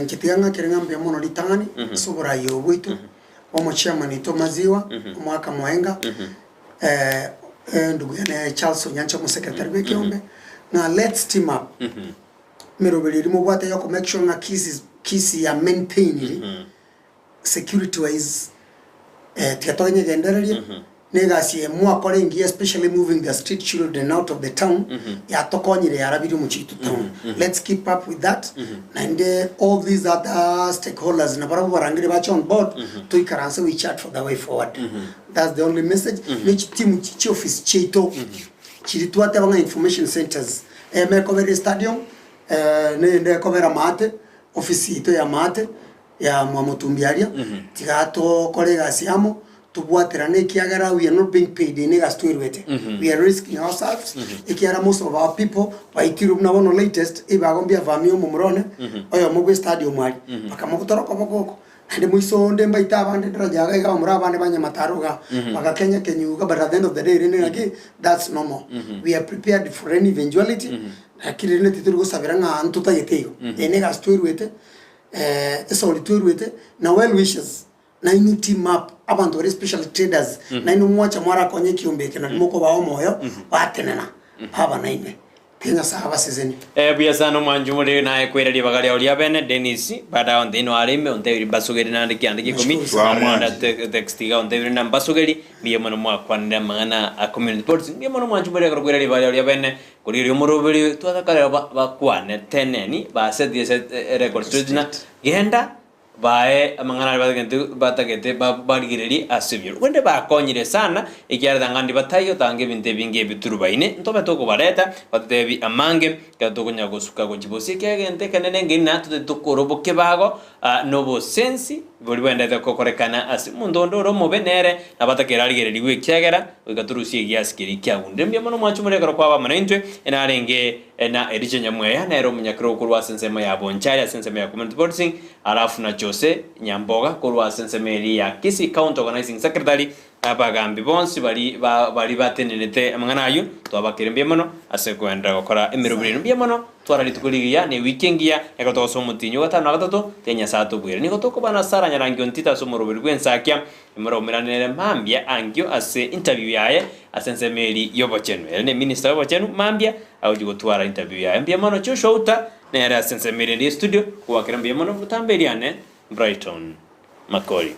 Speaker 5: nkitiyanga kirenga mbya mono litangani subura yo bwitu omo chairman to maziwa mwaka mwenga ndugu yana Charles Onyancha mu secretary w'ekiombe na let's team up mirobeli rimo bwate yo make sure na Kisii ya maintain security wise tiatonye gendererie negasi mwakore ngi especially moving the street children out of the town ya tokonyire yarabiri mu chitu town let's keep up with that and all these other stakeholders na barabu barangire bacha on board to ikaranse we chat for the way forward that's the only message which team chief office chito chiritwate banga information centers me cover stadium ne cover mate office ito ya mate ya mwamutumbiaria tigato kolega siamo tubwaterane kiagara we are not being paid in a story we are risking ourselves ikiara most of our people baitiru na wono latest ibagombia vamio mumrone oyo mugwe stadium ali bakamukutoroka bokoko ande muiso nde mbaita abande drajaga ga umra abande banya mataruga baka Kenya kenyuga but at the end of the day rene again that's normal we are prepared for any eventuality akiri ne tituru gusabiranga antuta yeteyo ene ga story wete eso lituru wete na well wishes na inu team up abantu especially traders na inu mwacha mwara konye kiumbeke na moko bawo moyo batenena aba na ine Kenya sahaba sizeni
Speaker 4: biasano manjumure na ekwera bagari olia bene Denisi bada on dino arime on teviri basugeri na ndiki andiki komi na textiga on teviri na basugeri biye mono mwa kwanda mangana a community sports biye mono manjumure ko kwera bagari olia bene kuri rumurubiri twakara bakwane teneni ba set record student genda bae amangana batagete barigireri asibiro wende bakonyire sana ikyara ngandi batayo tange binte binge biturubaine ntobe toko bareta batebi amange katokonya gosuka go jibosi kegente kanene ngina tutokoroboke bago nobo sensi boli wende kokorekana asi mundondo ro mobenere nabatakera arigireri wekyagera ugaturusie gyaskiri kyagunde mbye mono mwachumure karo kwa bamanentwe enarenge na Eriche Nyamwea na ero munyakro kurwa sensema ya bonchari sensema ya community boarding alafu na Jose Nyamboga kurwa sensemeri ya Kisii County Organizing Secretary abagambi bonsi bali batenenete amangana ayo twabakirembye mono asekwenda gukora emirubirino mbye mono twarari tukuligiya ne weekend ya yakotoso mutinyo gatano gatatu tenya sato bwire niko toko bana sara nyarangyo ntita so murubiri gwensakya imoro miranere mambya angyo ase interview yaye asensemeri yobochenu ne minister yobochenu mambya awujigo twara interview yaye mbye mono cho shouta ne era asensemeri ndi studio kuwakirembye mono butamberiane Brighton Makori.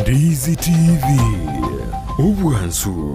Speaker 1: Ndizi TV, Ubwansu.